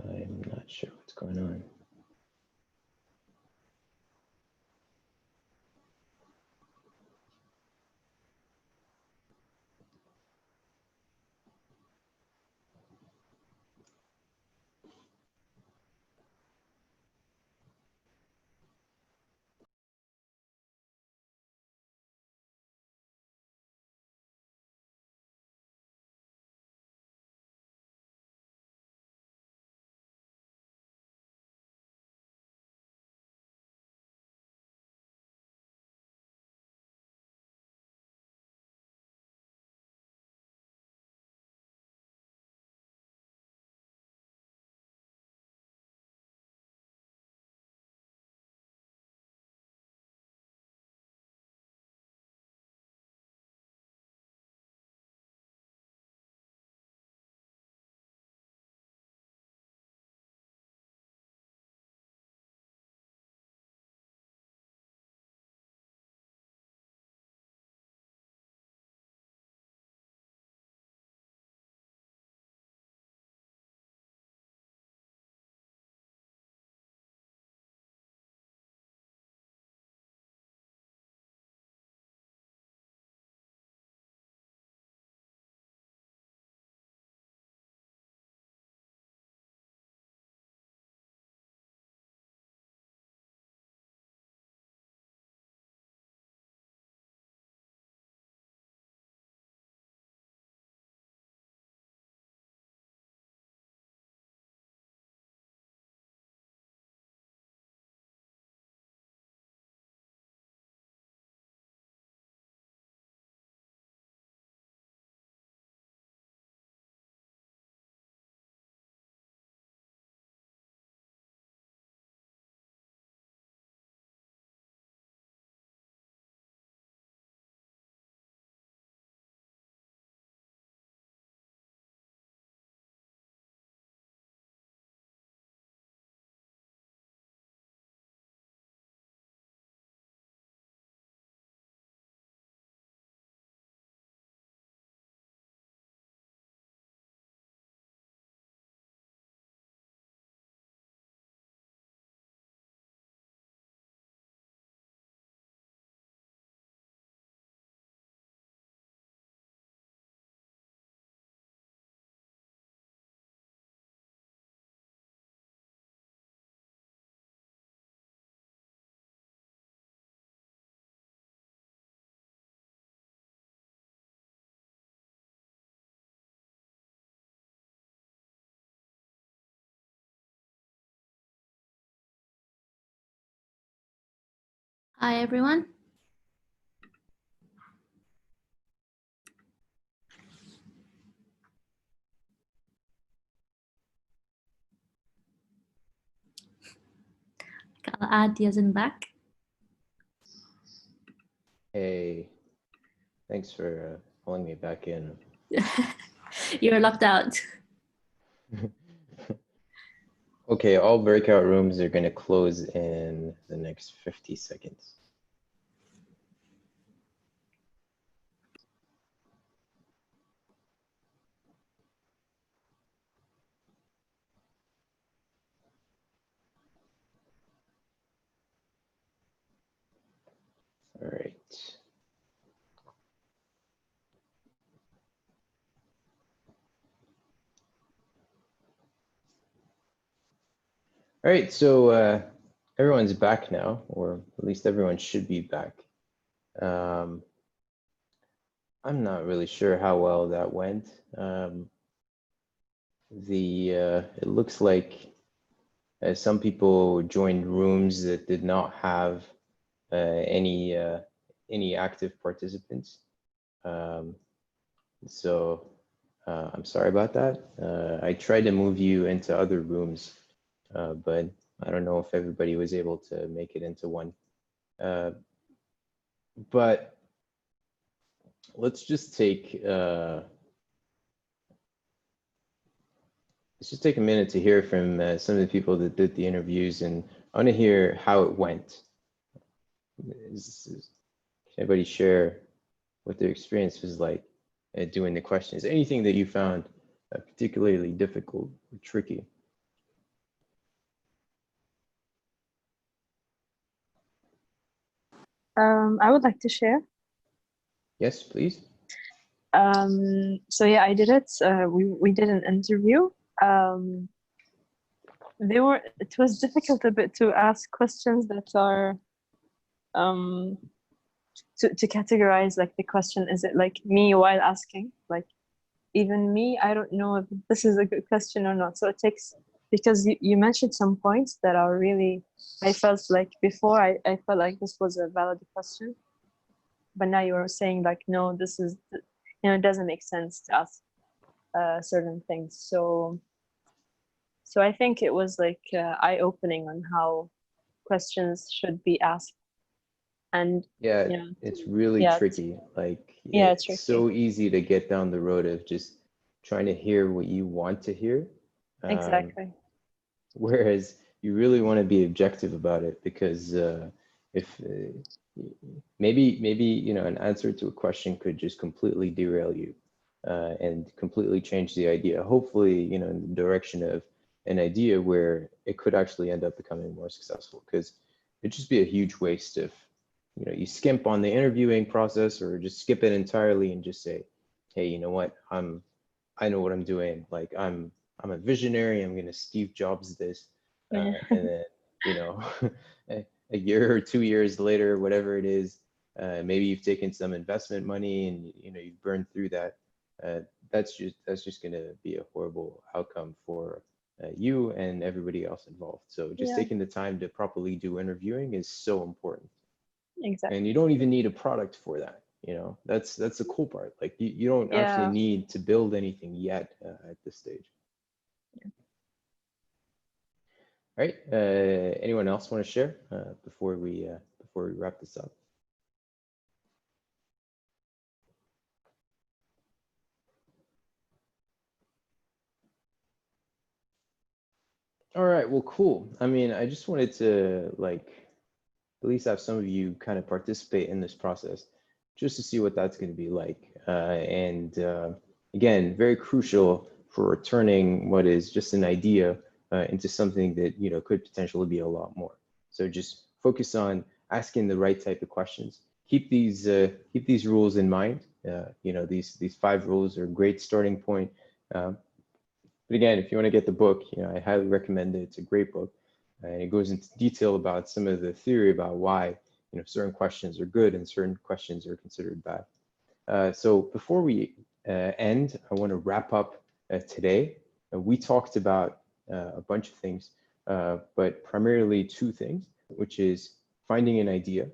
I'm not sure what's going on. Hi, everyone. I'll add Yazin back. Hey, thanks for pulling me back in. You're locked out. Okay, all breakout rooms are going to close in the next 50 seconds. All right. All right, so everyone's back now, or at least everyone should be back. I'm not really sure how well that went. It looks like some people joined rooms that did not have any active participants. So I'm sorry about that. I tried to move you into other rooms, but I don't know if everybody was able to make it into one. But let's just take a minute to hear from some of the people that did the interviews, and I want to hear how it went. Can anybody share what their experience was like doing the questions? Anything that you found particularly difficult or tricky? I would like to share. Yes, please. So yeah, I did it. We did an interview. It was difficult a bit to ask questions that are to categorize like the question. Is it like me while asking? Like even me, I don't know if this is a good question or not. So it takes, because you mentioned some points that are really, I felt like before I felt like this was a valid question, but now you were saying like, no, this is, it doesn't make sense to ask certain things. So I think it was like eye-opening on how questions should be asked. And yeah, it's really tricky. Like it's tricky. So easy to get down the road of just trying to hear what you want to hear. Exactly. Whereas you really want to be objective about it, because if maybe an answer to a question could just completely derail you and completely change the idea. Hopefully, in the direction of an idea where it could actually end up becoming more successful, because it'd just be a huge waste if you skimp on the interviewing process or just skip it entirely and just say, hey, you know what, I know what I'm doing. Like I'm a visionary. I'm gonna Steve Jobs this, and then a year or 2 years later, whatever it is, maybe you've taken some investment money and you've burned through that. That's just gonna be a horrible outcome for you and everybody else involved. So just taking the time to properly do interviewing is so important. Exactly. And you don't even need a product for that. That's the cool part. Like you don't actually need to build anything yet at this stage. All right. Anyone else want to share before we wrap this up? All right. Well, cool. I mean, I just wanted to at least have some of you kind of participate in this process, just to see what that's going to be like. And again, very crucial for turning what is just an idea into something that could potentially be a lot more. So just focus on asking the right type of questions. Keep these rules in mind. These 5 rules are a great starting point. But again, if you want to get the book, I highly recommend it. It's a great book, and it goes into detail about some of the theory about why certain questions are good and certain questions are considered bad. So before we end, I want to wrap up today. We talked about a bunch of things, but primarily 2 things, which is finding an idea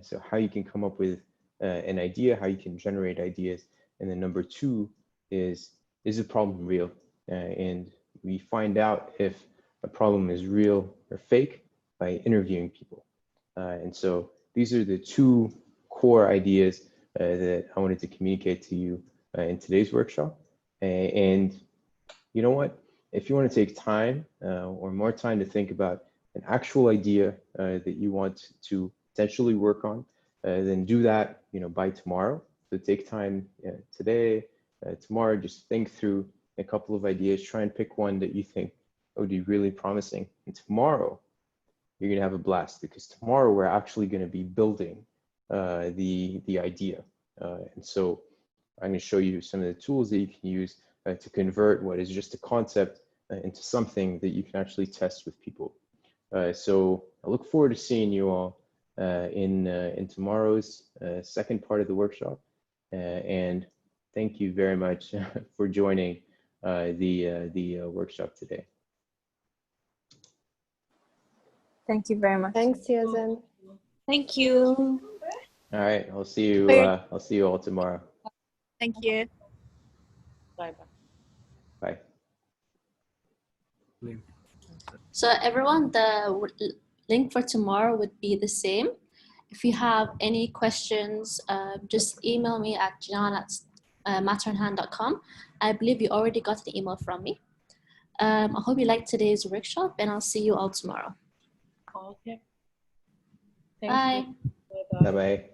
So how you can come up with an idea, how you can generate ideas. And then number two is the problem real? And we find out if a problem is real or fake by interviewing people. And so these are the two core ideas that I wanted to communicate to you in today's workshop. And you know what? If you want to take time or more time to think about an actual idea that you want to potentially work on, then do that, by tomorrow. So take time today, tomorrow, just think through a couple of ideas, try and pick one that you think would be really promising. And tomorrow, you're gonna have a blast, because tomorrow we're actually gonna be building the idea. And so I'm gonna show you some of the tools that you can use to convert what is just a concept into something that you can actually test with people. So I look forward to seeing you all in tomorrow's second part of the workshop. And thank you very much for joining the workshop today. Thank you very much. Thanks, Yazin. Thank you. All right, I'll see you all tomorrow. Thank you. Bye bye. Bye. So everyone, the link for tomorrow would be the same. If you have any questions, just email me at jinan@matterandhand.com. I believe you already got an email from me. I hope you liked today's workshop, and I'll see you all tomorrow. Okay. Bye. Bye-bye.